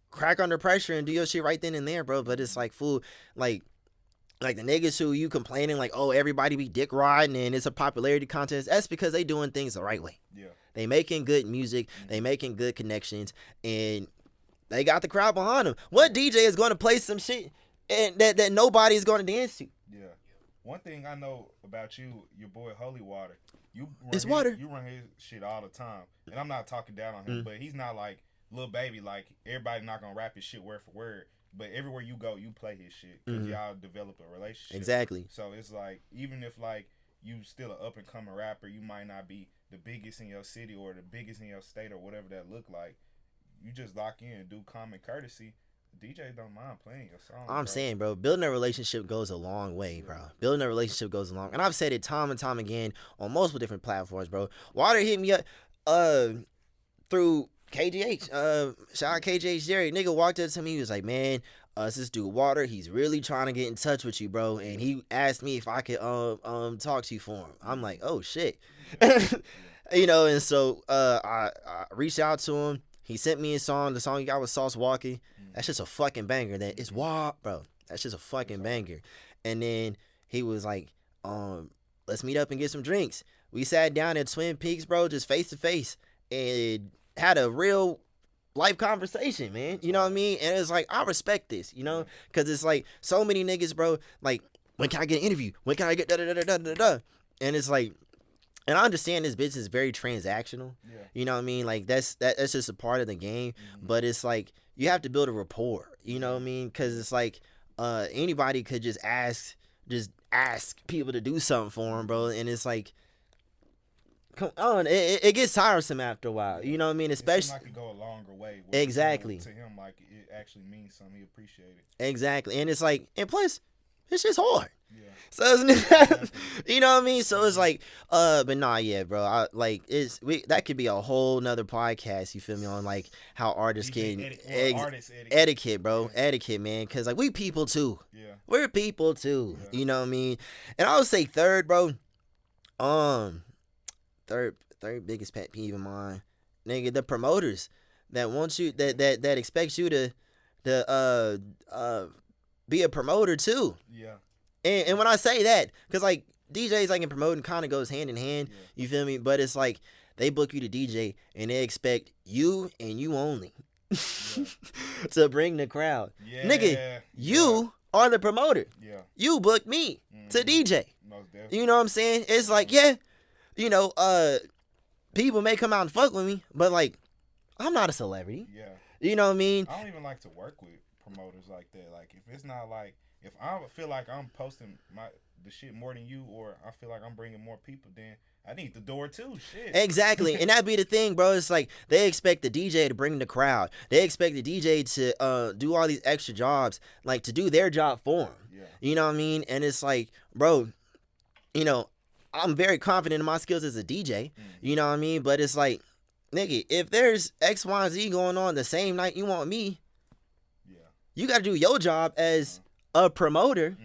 crack under pressure and do your shit right then and there, bro. But it's like, fool, like the niggas who you complaining like, oh, everybody be dick riding and it's a popularity contest. That's because they doing things the right way. Yeah. They making good music, they making good connections, and they got the crowd behind them. What DJ is going to play some shit and that nobody's going to dance to? Yeah. One thing I know about you, your boy Holy Water, you run his shit all the time, and I'm not talking down on him, but he's not like Lil Baby, like everybody not gonna rap his shit word for word, but everywhere you go, you play his shit because y'all develop a relationship. Exactly. So it's like even if like you still an up and coming rapper, you might not be the biggest in your city or the biggest in your state or whatever that look like. You just lock in and do common courtesy. DJs don't mind playing your song. I'm saying, bro, building a relationship goes a long way, bro. Building a relationship goes a long, and I've said it time and time again on multiple different platforms, bro. Water hit me up, through KGH. Shout out KGH Jerry. Nigga walked up to me. He was like, man, it's this dude Water. He's really trying to get in touch with you, bro. And he asked me if I could talk to you for him. I'm like, oh shit. You know, and so I reached out to him. He sent me a song. The song he got was Sauce Walking. That's just a fucking banger. That it's wild, bro. That's just a fucking banger. And then he was like, let's meet up and get some drinks. We sat down at Twin Peaks, bro, just face to face, and had a real life conversation, man. You know what I mean? And it's like, I respect this, you know? Because it's like, so many niggas, bro, like, when can I get an interview? When can I get da-da-da-da-da-da-da? And it's like, and I understand this business is very transactional. Yeah. You know what I mean? Like, that's just a part of the game. But it's like, you have to build a rapport. You know what I mean? Because it's like, anybody could just ask people to do something for them, bro. And it's like, come on, it gets tiresome after a while. You know what I mean? Especially, it seems like it go a longer way. Exactly. To him, like it actually means something. He appreciate it. Exactly. And it's like, and plus, it's just hard. Yeah. So it's, you know what I mean? So it's like, but nah, yeah, bro. That could be a whole nother podcast. You feel me, on like how artists can etiquette, bro, etiquette, man. Cause like we people too. Yeah. We're people too. Yeah. You know what I mean? And I would say third, bro. Third biggest pet peeve of mine, nigga, the promoters that want you that expects you to be a promoter too. Yeah. And when I say that, because like DJs like and promoting kind of goes hand in hand. Yeah. You feel me? But it's like they book you to DJ and they expect you and you only to bring the crowd. Yeah. Nigga, you are the promoter. Yeah. You booked me to DJ. Most definitely. You know what I'm saying? It's like, yeah, you know, people may come out and fuck with me, but like, I'm not a celebrity. Yeah. You know what I mean? I don't even like to work with promoters like that. Like, if it's not like, if I feel like I'm posting the shit more than you, or I feel like I'm bringing more people, then I need the door too. Shit. Exactly. And that'd be the thing, bro. It's like they expect the DJ to bring the crowd. They expect the DJ to do all these extra jobs, like to do their job for them. Yeah. You know what I mean? And it's like, bro, you know, I'm very confident in my skills as a DJ. You know what I mean? But it's like, nigga, if there's X, Y, and Z going on the same night you want me, you got to do your job as a promoter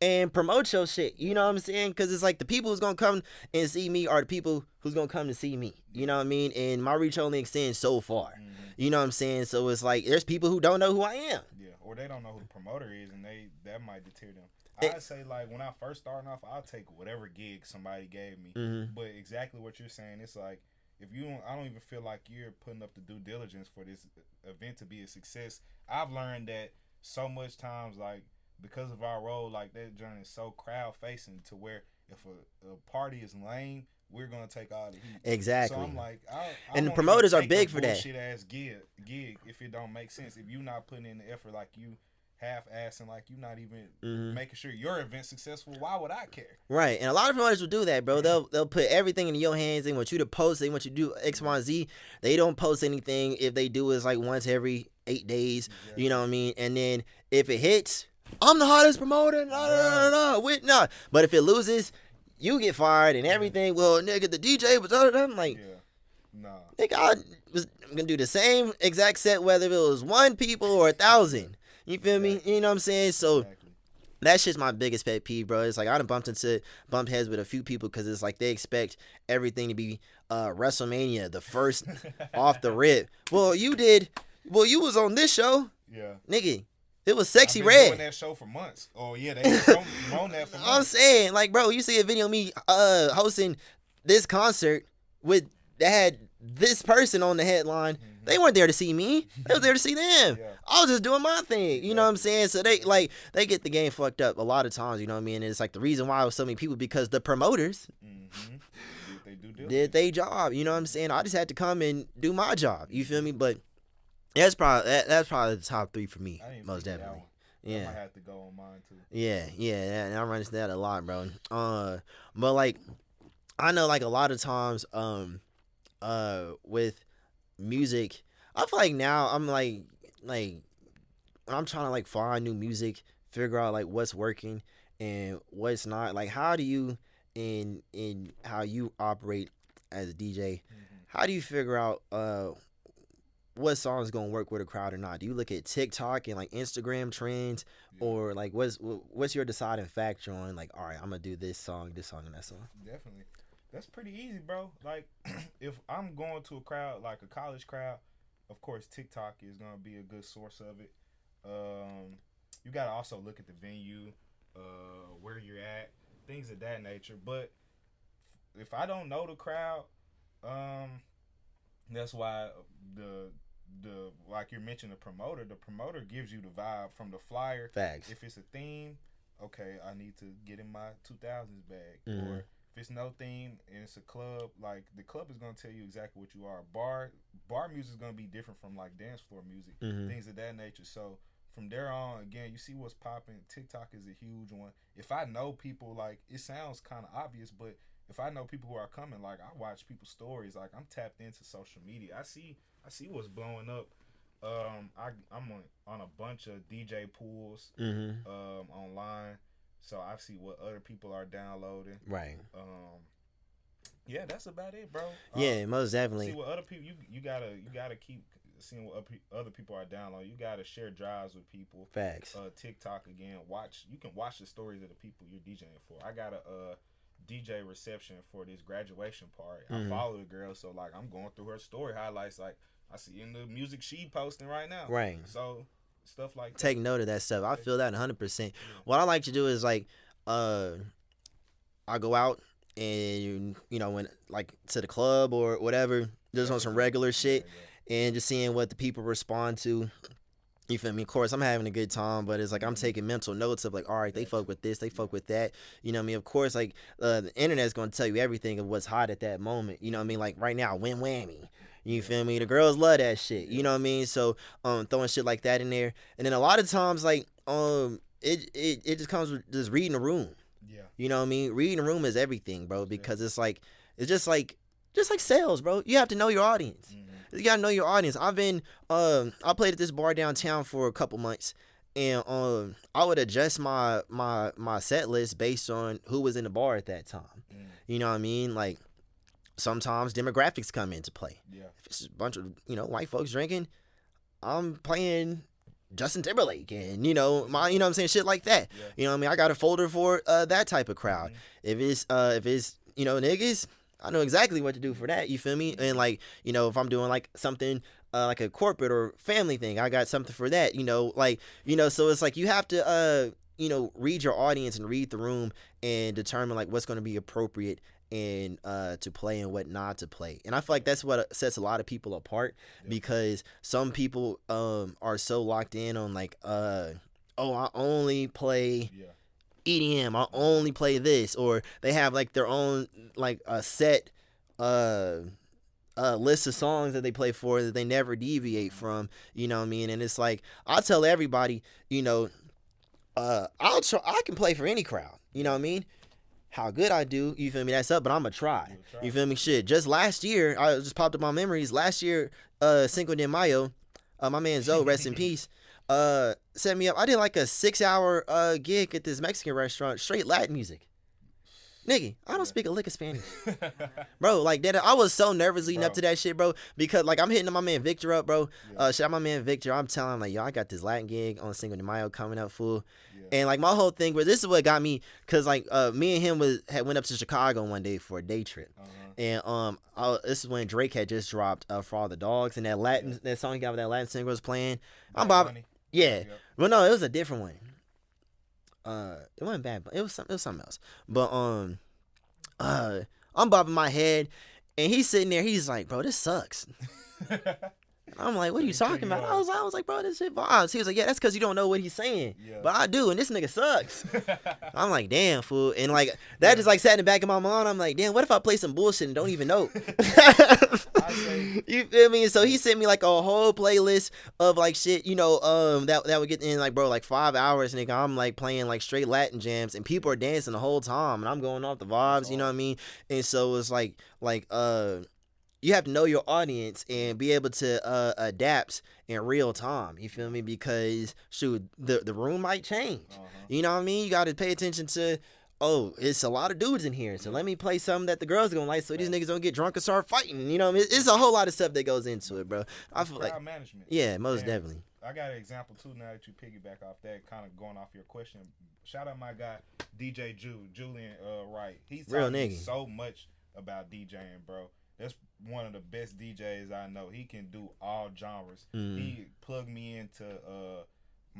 and promote your shit. You know what I'm saying? Because it's like the people who's going to come and see me are the people who's going to come to see me. You know what I mean? And my reach only extends so far. You know what I'm saying? So it's like there's people who don't know who I am. Yeah, or they don't know who the promoter is, and that might deter them. I'd say, like, when I first started off, I'll take whatever gig somebody gave me. But exactly what you're saying, it's like, I don't even feel like you're putting up the due diligence for this event to be a success. I've learned that so much times, like, because of our role, like, that journey is so crowd facing to where if a party is lame, we're gonna take all the heat. Exactly. So I'm like, and the promoters are big for that. Bullshit ass gig if it don't make sense. If you're not putting in the effort, like you half-assing, like you not even making sure your event's successful, why would I care? Right. And a lot of promoters will do that, bro. They'll put everything in your hands. They want you to post. They want you to do X, Y, and Z. They don't post anything. If they do, it's like once every 8 days. Yeah. You know what I mean? And then if it hits, I'm the hottest promoter. No. But if it loses, you get fired and everything. Well, nigga, the DJ was I'm like, nigga, I was gonna do the same exact set whether it was 1 people or 1,000. You feel me? You know what I'm saying? So that's just my biggest pet peeve, bro. It's like I done bumped heads with a few people because it's like they expect everything to be WrestleMania, the first off the rip. Well, you was on this show. Yeah. Nigga, it was Sexy I've been Red. doing that show for months. Oh, yeah, they been on that for months. I'm saying, like, bro, you see a video of me hosting this concert that had this person on the headline. They weren't there to see me. They was there to see them. Yeah. I was just doing my thing. You know what I'm saying? So they get the game fucked up a lot of times. You know what I mean? And it's like the reason why it was so many people because the promoters did they due did diligence. they job. You know what I'm saying? I just had to come and do my job. You feel me? But that's probably the top three for me, I didn't most think of that definitely. one. That Yeah, might have to go on mine too. yeah. And I run into that a lot, bro. But like I know, like a lot of times, with music, I feel like now I'm like when I'm trying to like find new music, figure out like what's working and what's not. Like, how do you in how you operate as a DJ? Hmm. How do you figure out what song's gonna work with a crowd or not? Do you look at TikTok and like Instagram trends, Yeah, or like what's your deciding factor on like, all right, I'm gonna do this song, and that song? definitely. That's pretty easy, bro. Like, if I'm going to a crowd, like a college crowd, of course TikTok is gonna be a good source of it. Um, you gotta also look at the venue, where you're at, things of that nature. But if I don't know the crowd, um, that's why the like you mentioned the promoter gives you the vibe from the flyer. Facts. If it's a theme, okay, I need to get in my 2000s bag. Mm-hmm. Or if it's no theme and it's a club, like the club is gonna tell you exactly what you are. Bar music is gonna be different from like dance floor music, Mm-hmm. things of that nature. So from there on, again, you see what's popping. TikTok is a huge one. If I know people, like it sounds kind of obvious, but if I know people who are coming, like I watch people's stories, like I'm tapped into social media. I see what's blowing up. I'm on a bunch of DJ pools Mm-hmm. online, so I see what other people are downloading. Right. Um, yeah, that's about it, bro. Yeah, most See definitely. what other people you gotta keep seeing what other people are downloading. You gotta share drives with people. Facts. TikTok again. You can watch the stories of the people you're DJing for. I got a DJ reception for this graduation party. I Mm-hmm. follow the girl, so like I'm going through her story highlights. Like I see in the music she posting right now. Right. So stuff like that. Take note of that stuff. I feel that 100%. Yeah. What I like to do is like, uh, I go out and when like to the club or whatever, just on That's a some good. regular Yeah, shit, and just seeing what the people respond to. You feel me? Of course, I'm having a good time, but it's like yeah. I'm taking mental notes of like, all right, they Facts. fuck with this, they Yeah. fuck with that. You know what I mean? Of course, like the internet's gonna tell you everything of what's hot at that moment. You know what I mean? Like right now, win whammy. You Yeah. feel me? The girls love that shit. You Yeah. know what I mean? So throwing shit like that in there, and then a lot of times like it just comes with just reading the room. Yeah. You know what I mean? Reading the room is everything, bro, Yeah. because it's just like sales, bro. You have to know your audience. Mm-hmm. You gotta know your audience. I played at this bar downtown for a couple months, and I would adjust my set list based on who was in the bar at that time. Mm. You know what I mean? Like sometimes demographics come into play. Yeah. If it's a bunch of white folks drinking, I'm playing Justin Timberlake and you know what I'm saying, shit like that. Yeah. You know what I mean? I got a folder for that type of crowd. Mm-hmm. If it's niggas, I know exactly what to do for that. You feel me? And like if I'm doing like something like a corporate or family thing, I got something for that. So it's like you have to read your audience and read the room and determine like what's going to be appropriate and to play and what not to play. And I feel like that's what sets a lot of people apart, Yeah. because some people are so locked in on like oh, I only play Yeah. EDM, I only play this, or they have like their own like a set uh list of songs that they play for that they never deviate from. You know what I mean? And it's like I tell everybody, I can play for any crowd. You know what I mean? How good I do, you feel me? That's up, but I'ma try. You'll try. You feel me? Shit. Just last year, I just popped up my memories. Last year, Cinco de Mayo, my man Zoe, rest in peace, set me up. I did like a 6-hour gig at this Mexican restaurant, straight Latin music. Nigga, I don't speak a lick of Spanish. Bro, like that, I was so nervous leading up to that shit, bro, because like I'm hitting my man Victor up, bro. Shout out my man Victor. I'm telling him like, yo, I got this Latin gig on Cinco de Mayo coming up, fool. Yeah. And like my whole thing, where this is what got me, cause like me and him went up to Chicago one day for a day trip, and this is when Drake had just dropped For All the Dogs, and that song he got with that Latin singer was playing. I'm bobbing, yeah. Well, no, it was a different one. It wasn't bad, but it was something else. But I'm bobbing my head, and he's sitting there. He's like, "Bro, this sucks." I'm like, what are you He cut talking you about? off. I was like, bro, this shit vibes. He was like, yeah, that's because you don't know what he's saying. Yeah. But I do, and this nigga sucks. I'm like, damn, fool. And like, that Yeah. just like sat in the back of my mind. I'm like, damn, what if I play some bullshit and don't even know? I say, You feel me? So he sent me like a whole playlist of like shit, that would get in like, bro, like 5 hours, nigga. I'm like playing like straight Latin jams, and people are dancing the whole time, and I'm going off the that's vibes, you know what I hard. mean? And so it's like you have to know your audience and be able to adapt in real time. You feel me? Because shoot, the room might change. Uh-huh. You know what I mean? You got to pay attention to. Oh, it's a lot of dudes in here, so Yeah. let me play something that the girls are gonna like, so these Right. niggas don't get drunk and start fighting. You know what I mean? It's a whole lot of stuff that goes into it, bro. I It's feel like, crowd management. yeah, most And definitely. I got an example too now that you piggyback off that, kind of going off your question. Shout out my guy DJ Julian Wright. He's Real taught me nigga. so much about DJing, bro. That's one of the best DJs I know. He can do all genres. Mm. He plugged me into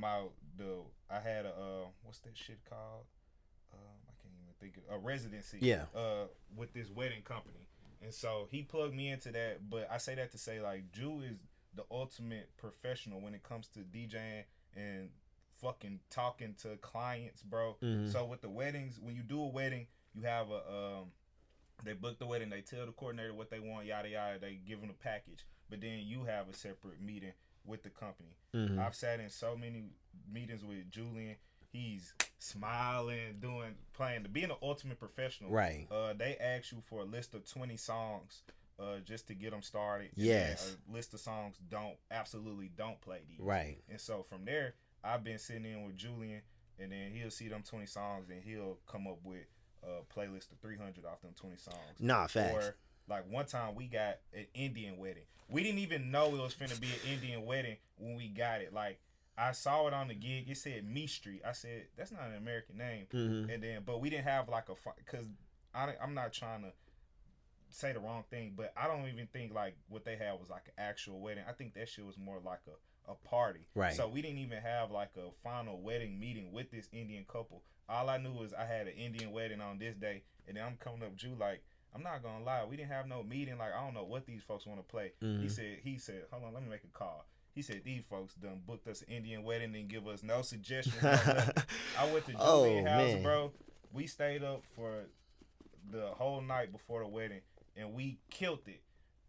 I had a what's that shit called? I can't even think of a residency. Yeah. With this wedding company, and so he plugged me into that. But I say that to say like Jew is the ultimate professional when it comes to DJing and fucking talking to clients, bro. Mhm. So with the weddings, when you do a wedding, you have they book the wedding, they tell the coordinator what they want, yada yada, they give them a package, but then you have a separate meeting with the company. Mhm. I've sat in so many meetings with Julian. He's smiling, being an ultimate professional. Right. They ask you for a list of 20 songs, just to get them started. Yes. A list of songs absolutely don't play these. Right. And so from there, I've been sitting in with Julian, and then he'll see them 20 songs, and he'll come up with a playlist of 300 off them 20 songs. Nah, facts. Or like one time we got an Indian wedding. We didn't even know it was finna be an Indian wedding when we got it. Like, I saw it on the gig. It said Me Street. I said, that's not an American name. Mhm. And then, but we didn't have like because I'm not trying to say the wrong thing, but I don't even think like what they had was like an actual wedding. I think that shit was more like a party. Right. So we didn't even have like a final wedding meeting with this Indian couple. All I knew was I had an Indian wedding on this day, and then I'm coming up Jew like, I'm not gonna lie, we didn't have no meeting. Like, I don't know what these folks want to play. Mhm. He said, hold on, let me make a call. He said these folks done booked us an Indian wedding and give us no suggestions. No nothing. I went to Julian house, man. bro. We stayed up for the whole night before the wedding, and we killed it.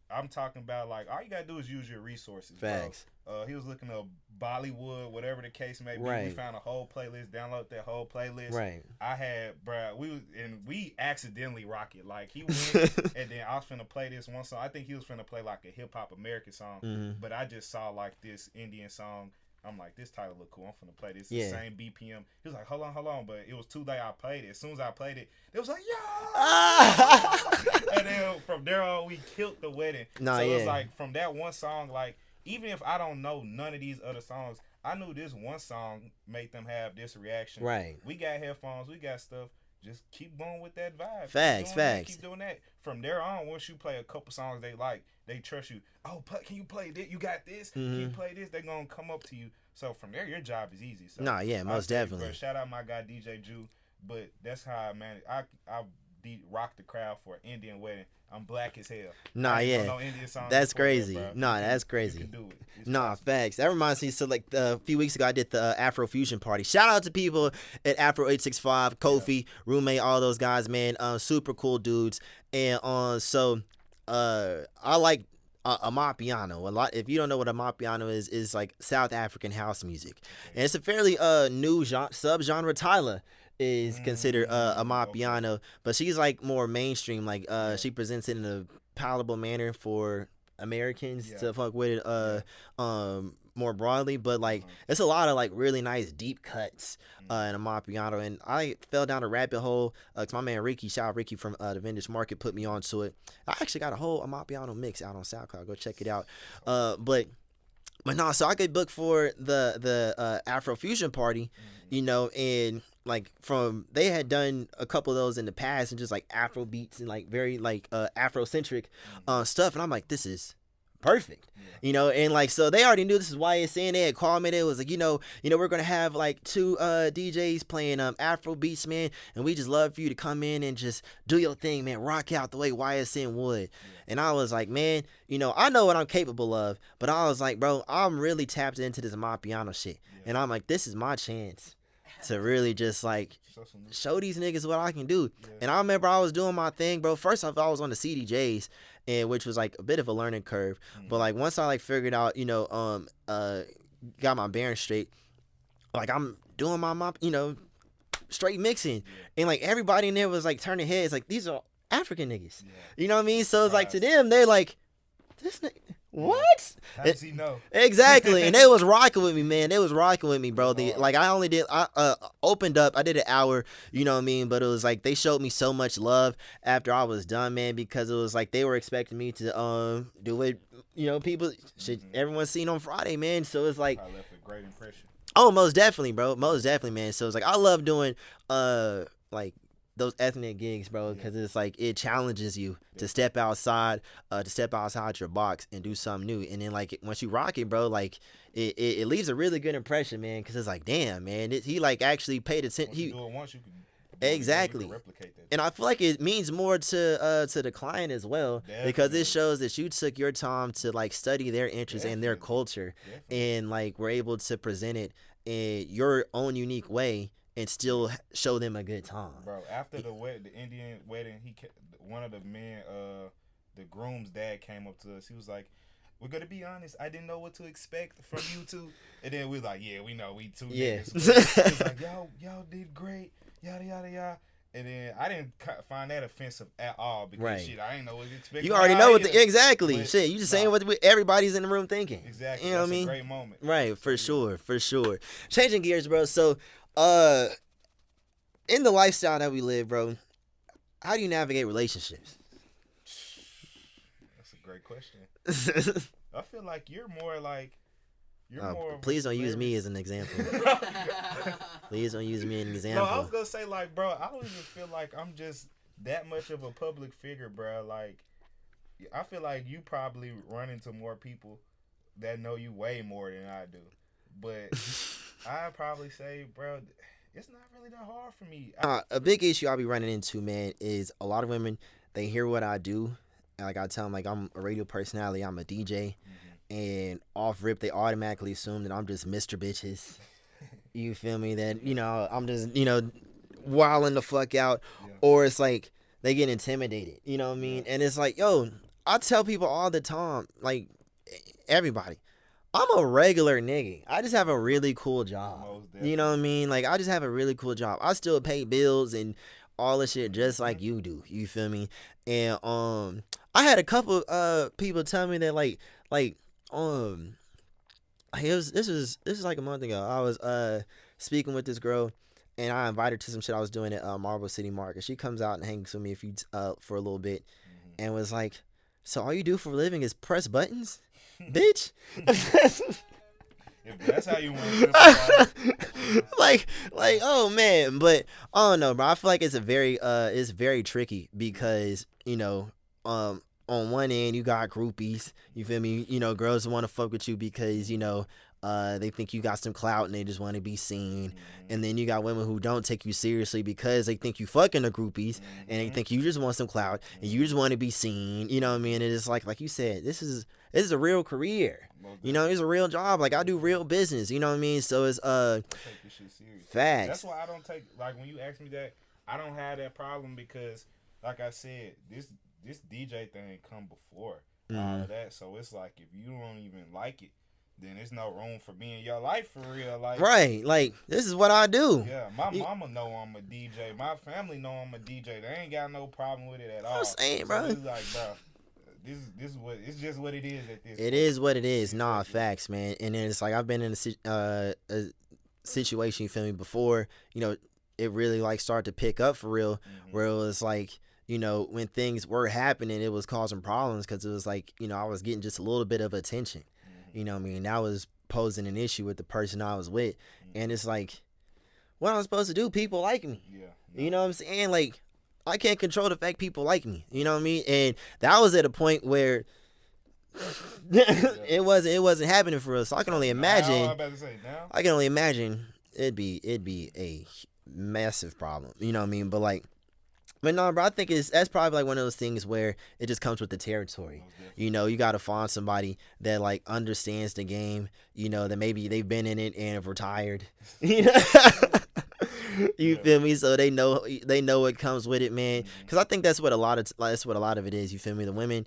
I'm talking about like all you gotta do is use your resources. Facts. Bro. He was looking up Bollywood, whatever the case may be. Right. We found a whole playlist. Download that whole playlist. Right. I had, bro. We accidentally rock it. Like he went, and then I was finna play this one song. I think he was finna play like a hip hop American song, Mhm. but I just saw like this Indian song. I'm like, this title look cool. I'm finna play this. Yeah. The same BPM. He was like, hold on, but it was too late. I played it. As soon as I played it, it was like, yeah. And then from there on, we killed the wedding. Nah, so it was yeah. like from that one song, like even if I don't know none of these other songs, I knew this one song made them have this reaction. Right. We got headphones. We got stuff. Just keep going with that vibe. Facts, Keep doing that. From there on, once you play a couple songs they like, they trust you. Oh, can you play this? You got this? Can you play this? They're going to come up to you. So from there, your job is easy. So Nah, yeah, I most say, definitely. bro, shout out my guy DJ Jew. But that's how I manage. I rock the crowd for an Indian wedding. I'm black as hell. Nah, I ain't yeah. know no Indian songs That's before that, crazy. bro. Nah, that's You crazy. can do it. It's Nah, possible. facts. That reminds me. So, like, a few weeks ago, I did the Afro Fusion party. Shout out to people at Afro 865, Kofi, Roommate, all those guys, man. Super cool dudes. And I like Amapiano a lot. If you don't know what Amapiano is like South African house music, and it's a fairly new subgenre. Tyler is considered Amapiano, but she's like more mainstream. Like she presents it in a palatable manner for Americans to fuck with it more broadly. But like it's a lot of like really nice deep cuts in Amapiano, and I fell down a rabbit hole because my man Ricky, shout out Ricky from the Vintage Market, put me onto it. I actually got a whole Amapiano mix out on SoundCloud. Go check it out. But no, so I could book for the Afro Fusion party, you know, and like they had done a couple of those in the past and just like Afro beats and like very like Afrocentric stuff, and I'm like, this is perfect. Yeah. And like, so they already knew this is YSN. They had called me. They was like, we're gonna have like two DJs playing Afro beats, man, and we just love for you to come in and just do your thing, man, rock out the way YSN would. Yeah. And I was like, man, I know what I'm capable of, but I was like, bro, I'm really tapped into this Mapiano shit, Yeah. and I'm like, this is my chance to really just like show these niggas what I can do. Yeah. And I remember I was doing my thing, bro. First off, I was on the CDJs, and which was like a bit of a learning curve. But like once I like figured out, got my bearings straight, like I'm doing my straight mixing, and like everybody in there was like turning heads, like these are African niggas. Yeah. You know what I mean? So it's like to them, they're like, this nigga. What? How does he know? Exactly, and they was rocking with me, man. They was rocking with me, bro. I opened up. I did an hour, you know what I mean. But it was like they showed me so much love after I was done, man, because it was like they were expecting me to do it. People shit everyone's seen on Friday, man. So it's like I left a great impression. Oh, most definitely, bro. Most definitely, man. So it's like I love doing like those ethnic gigs, bro, because it's like it challenges you to step outside your box and do something new. And then like once you rock it, bro, like it leaves a really good impression, man, because it's like, damn, man, he like actually paid attention. Once you do it once, you can exactly you can replicate that. And I feel like it means more to the client as well, because it shows that you took your time to like study their interests and their culture, and like were able to present it in your own unique way and still show them a good time. Bro, after the Indian wedding, one of the men, the groom's dad came up to us. He was like, "We're gonna be honest. I didn't know what to expect from you two." And then we was like, "Yeah, we know. We two niggas." He was like, "Y'all did great. Yada yada yada." And then I didn't find that offensive at all because shit, I didn't know what to expect. You already know exactly. But, shit, you just saying what everybody's in the room thinking. Exactly. You know That's what I mean? A great moment. Right, for sure. Changing gears, bro. So, in the lifestyle that we live, bro, how do you navigate relationships? That's a great question. I feel like you're more like. Please don't use me as an example. Please don't use me as an example. No, I was gonna say, like, bro, I don't even feel like I'm just that much of a public figure, bro. Like, I feel like you probably run into more people that know you way more than I do. But I'd probably say, bro, it's not really that hard for me. A big issue I'll be running into, man, is a lot of women, they hear what I do. And like I tell them, like, I'm a radio personality, I'm a DJ. And off rip, they automatically assume that I'm just Mr. Bitches. You feel me? That, I'm just, wilding the fuck out. Yeah. Or it's like they get intimidated. You know what I mean? And it's like, yo, I tell people all the time, like, everybody, I'm a regular nigga. I just have a really cool job. You know what I mean? Like, I just have a really cool job. I still pay bills and all this shit just like you do. You feel me? And I had a couple people tell me that this is like a month ago. I was speaking with this girl, and I invited her to some shit I was doing at Marble City Market. She comes out and hangs with me for a little bit, and was like, "So all you do for a living is press buttons, bitch?" If that's how you want to like, oh man, but I don't know, bro. I feel like it's very tricky because on one end, you got groupies, you feel me? Girls want to fuck with you because, they think you got some clout and they just want to be seen. And then you got women who don't take you seriously because they think you fucking the groupies and they think you just want some clout and you just want to be seen. You know what I mean? And it's like you said, this is a real career. It's a real job. Like, I do real business. You know what I mean? So it's take this shit serious. Facts. That's why I don't take, like, when you ask me that, I don't have that problem because, like I said, this DJ thing come before all of that. So it's like, if you don't even like it, then there's no room for me in your life for real. Like, right. Like, this is what I do. Yeah, my mama know I'm a DJ. My family know I'm a DJ. They ain't got no problem with it at all. I'm saying, so bro. It's like, bro, this is what it's just what it is at this point. It is what it is. Nah, facts, man. And then it's like I've been in a situation, you feel me, before, it really like started to pick up for real, where it was like, when things were happening, it was causing problems because it was like, I was getting just a little bit of attention. You know what I mean? That was posing an issue with the person I was with. And it's like, what am I supposed to do? People like me. Yeah. You know what I'm saying? Like, I can't control the fact people like me. You know what I mean? And that was at a point where Yeah. it wasn't happening for us. So I can only Now I'm imagine. about to say now. I can only imagine it'd be a massive problem. You know what I mean? But no, bro, I think that's probably like one of those things where it just comes with the territory. Most definitely. You know, you gotta find somebody that like understands the game. You know, that maybe they've been in it and have retired. You know, you Yeah. feel me? So they know what comes with it, man. Hmm. Because I think that's what a lot of it is. You feel me? The women,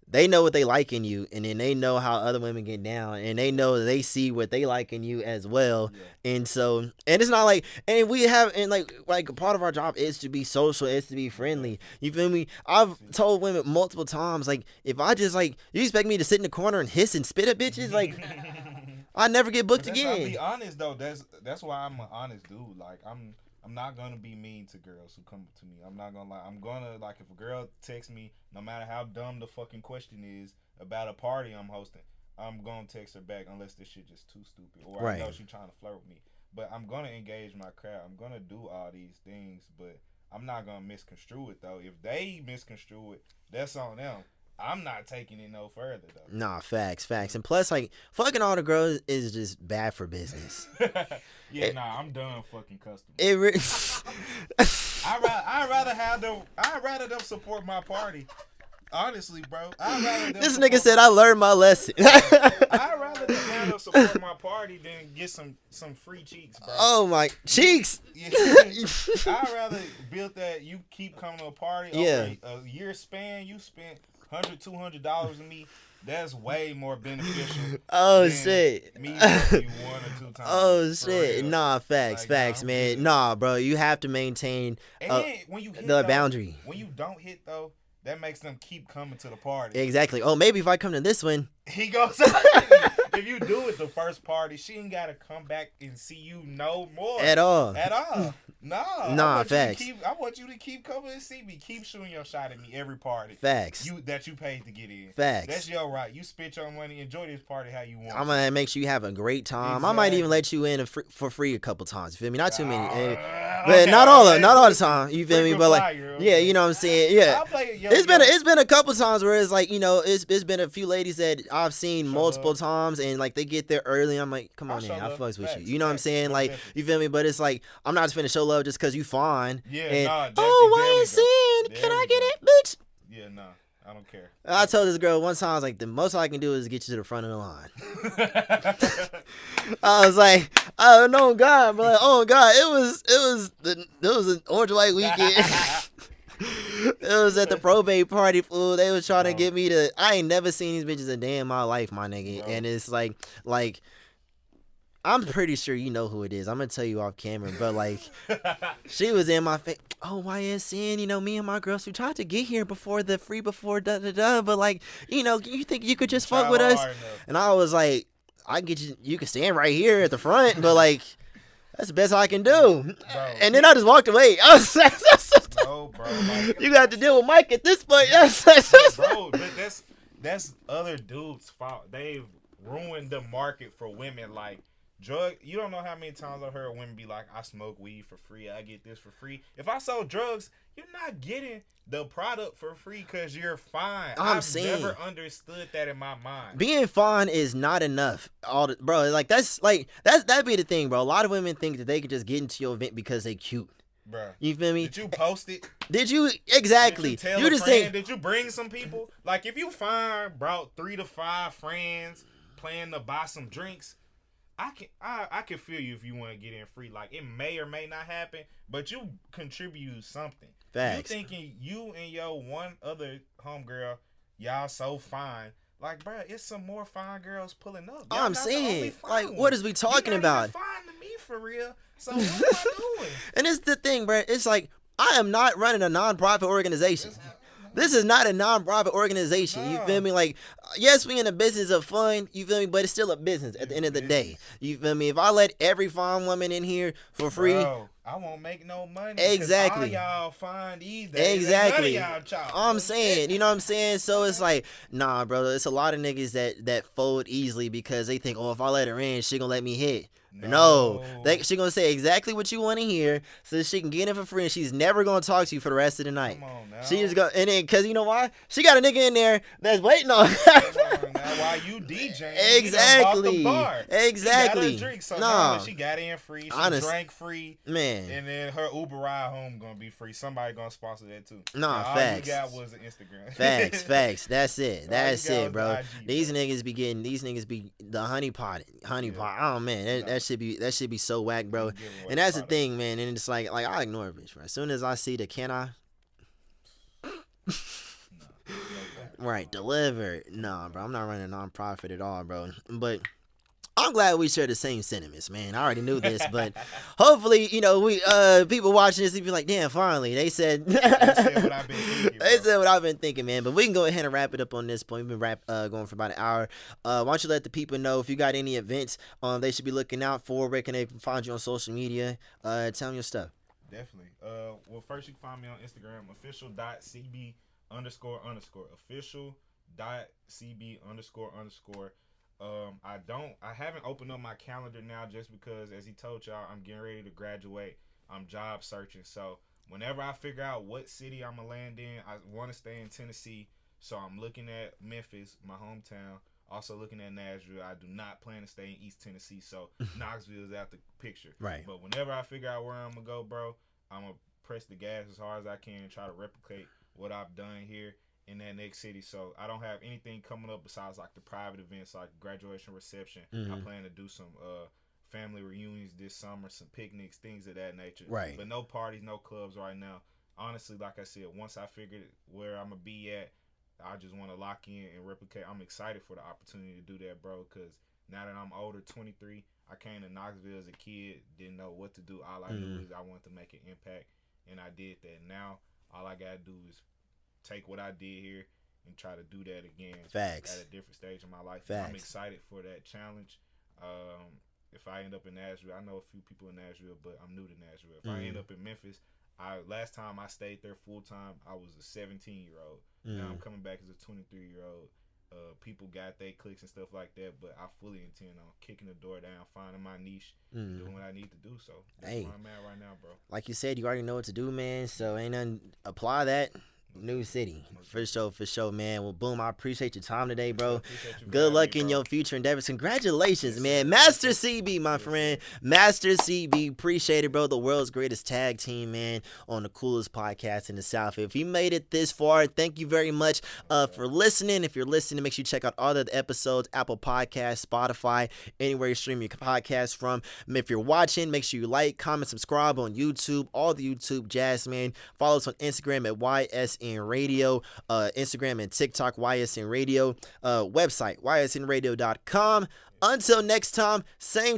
they know what they like in you, and then they know how other women get down, and they know they see what they like in you as well. Yeah. And so, and it's not like, and we have, and like part of our job is to be social, is to be friendly. You feel me? I've told women multiple times, like, if I just like, you expect me to sit in the corner and hiss and spit at bitches, like, I never get booked But I'll again. be honest though. That's why I'm an honest dude. Like I'm not gonna be mean to girls who come to me. I'm not gonna lie. I'm gonna like if a girl texts me, no matter how dumb the fucking question is about a party I'm hosting, I'm gonna text her back unless this shit just too stupid or I know Right. she trying to flirt with me. But I'm gonna engage my crowd. I'm gonna do all these things, but I'm not gonna misconstrue it though. If they misconstrue it, that's on them. I'm not taking it no further Nah, facts. And plus, like, fucking all the girls is just bad for business. though. Yeah, It, nah, I'm done fucking customers. it re- I'd rather them support my party. Honestly, bro. I'd rather them This nigga support said my I learned my lesson. I'd rather them have them support my party than get some free cheeks, bro. Oh my cheeks. Yeah. I'd rather build that you keep coming to a party Yeah. over a year span, you spent $100, $200 on me. That's way more beneficial Oh than shit. me helping you one or two times. Oh For shit. real. Nah, facts, Like, nah, facts, I'm man. good. Nah, bro, you have to maintain And uh, then when you hit the though, boundary. when you don't hit though, that makes them keep coming to the party. Exactly. Oh, maybe if I come to this one. He goes, if you do it the first party, she ain't gotta come back and see you no more At all. At all. No. Nah, facts. I want you to keep coming and see me. Keep shooting your shot at me every party. Facts. That you paid to get in. Facts. That's your right. You spent your money. Enjoy this party how you want. I'm gonna make sure you have a great time. I might even Exactly. let you in for free a couple times. You feel me? Not too many, Ah, but okay, not all okay. the time. You feel me? Frequent But like, flyer, yeah, okay. you know what I'm saying? Yeah. I'll play it, yo, It's been a couple times where it's like, it's been a few ladies that I've seen Show multiple love. times, and like they get there early. I'm like, come I'll on, show man, I love. fucks with you. Facts, You know what I'm facts. saying? Most Like, definitely. you feel me? But it's like, I'm not just finna show love just because you fine. Yeah, And, nah, oh, why there you we go. saying? Can There I we get go. it, bitch? Yeah, nah. I don't care. I told this girl one time, I was like, the most I can do is get you to the front of the line. I was like, oh no, God, but like, oh God, it was an orange white weekend. It was at the probate party, fool. They was trying to Bro. get me to. I ain't never seen these bitches a day in my life, my nigga. Bro. And it's like, I'm pretty sure you know who it is. I'm gonna tell you off camera, but like, she was in my face. Oh, YSN, me and my girls, we tried to get here before da da da, but like, you think you could just fuck Try with us? hard enough. And I was like, I can get you. You can stand right here at the front, but like, that's the best I can do. Bro. And then I just walked away. I was like, No, bro. Like, you got to deal with Mike at this point. bro, but that's other dudes' fault. They've ruined the market for women. Like you don't know how many times I've heard women be like, I smoke weed for free, I get this for free. If I sold drugs, you're not getting the product for free because you're fine. I've never understood that in my mind. Being fine is not enough. Bro, that'd be the thing, bro. A lot of women think that they can just get into your event because they cute. Bro, You feel me? did you post it? Did you exactly? Did you tell You a just friend? think Did you bring some people? Like if you brought 3 to 5 friends, plan to buy some drinks, I can feel you if you want to get in free. Like it may or may not happen, but you contribute something. Facts. You thinking you and your one other homegirl, y'all so fine. Like, bro, it's some more fine girls pulling up. Y'all I'm not the only saying, fine like, ones. what is we talking You're about? not even fine to me for real. So what am I doing? And it's the thing, bro. It's like, I am not running a non-profit organization. This is not a non-profit organization. You No. feel me? Like, yes, we in the business of fun, you feel me? But it's still a business at the It's end of the day. business. You feel me? If I let every fine woman in here for free, Bro, I won't make no money because all exactly. y'all find these days ain't none of Exactly. y'all chop. I'm saying, you know what I'm saying? So it's like, nah, bro, it's a lot of niggas that fold easily because they think, oh, if I let her in, she gonna let me hit. No, No. she gonna say exactly what you want to hear, so that she can get in for free, and she's never gonna talk to you for the rest of the night. Come on She now. just go, and then, cause you know why? She got a nigga in there that's waiting on. Come on now. While you DJing, you done bought the Exactly. bar. Exactly. She got her drink, so Nah. now she got in free. She Honest. drank free. Man. And then her Uber ride home gonna be free. Somebody gonna sponsor that too. Nah, Now, all facts. you got was an Instagram. Facts. That's it. That's All you got it, was bro. the IG, These bro. niggas be getting. These niggas be the honey pot. Yeah. Oh man, Nah. that should be so whack, bro. Giving away And that's the product. thing, man. And it's like I ignore it, bitch. Bro. As soon as I see the No fact. right deliver, nah, bro. I'm not running a nonprofit at all, bro. But I'm glad we share the same sentiments, man. I already knew this, but hopefully, we people watching this, they be like, damn, finally, they said They said what I've been thinking, They bro. said what I've been thinking, man. But we can go ahead and wrap it up on this point. We've been going for about an hour. Why don't you let the people know if you got any events they should be looking out for? Where can they find you on social media? Tell them your stuff. Definitely. Well, first you can find me on Instagram, official.cb __. Official.cb __. I haven't opened up my calendar now just because, as he told y'all, I'm getting ready to graduate. I'm job searching. So whenever I figure out what city I'm going to land in, I want to stay in Tennessee. So I'm looking at Memphis, my hometown. Also looking at Nashville. I do not plan to stay in East Tennessee, so Knoxville is out the picture. Right. But whenever I figure out where I'm going to go, bro, I'm going to press the gas as hard as I can and try to replicate what I've done here in that next city. So I don't have anything coming up besides like the private events like graduation reception. I plan to do some family reunions this summer, some picnics, things of that nature. Right. But no parties, no clubs right now. Honestly, like I said, once I figure where I'm going to be at, I just want to lock in and replicate. I'm excited for the opportunity to do that, bro, because now that I'm older, 23, I came to Knoxville as a kid, didn't know what to do. All I knew is I wanted to make an impact, and I did that. Now, all I got to do is take what I did here and try to do that again. Facts. At a different stage of my life. Facts. I'm excited for that challenge. If I end up in Nashville, I know a few people in Nashville, but I'm new to Nashville. If I end up in Memphis, last time I stayed there full time, I was a 17-year-old. Now I'm coming back as a 23-year-old. People got their clicks and stuff like that, but I fully intend on kicking the door down, finding my niche, doing what I need to do. So that's where I'm at right now, bro. Like you said, you already know what to do, man. So ain't nothing. Apply that. New city. For sure, man. Well, boom, I appreciate your time today, bro. Good luck in your future endeavors. Congratulations, man. Master CB, my friend. Master CB. Appreciate it, bro. The world's greatest tag team, man, on the coolest podcast in the South. If you made it this far, thank you very much for listening. If you're listening, make sure you check out all the episodes, Apple Podcasts, Spotify, anywhere you stream your podcast from. If you're watching, make sure you like, comment, subscribe on YouTube, all the YouTube jazz, man. Follow us on Instagram at YSN Radio, Instagram and TikTok, YSN Radio, website, ysnradio.com. Until next time, same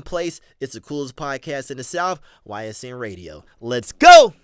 place. It's the coolest podcast in the South, YSN Radio. Let's go!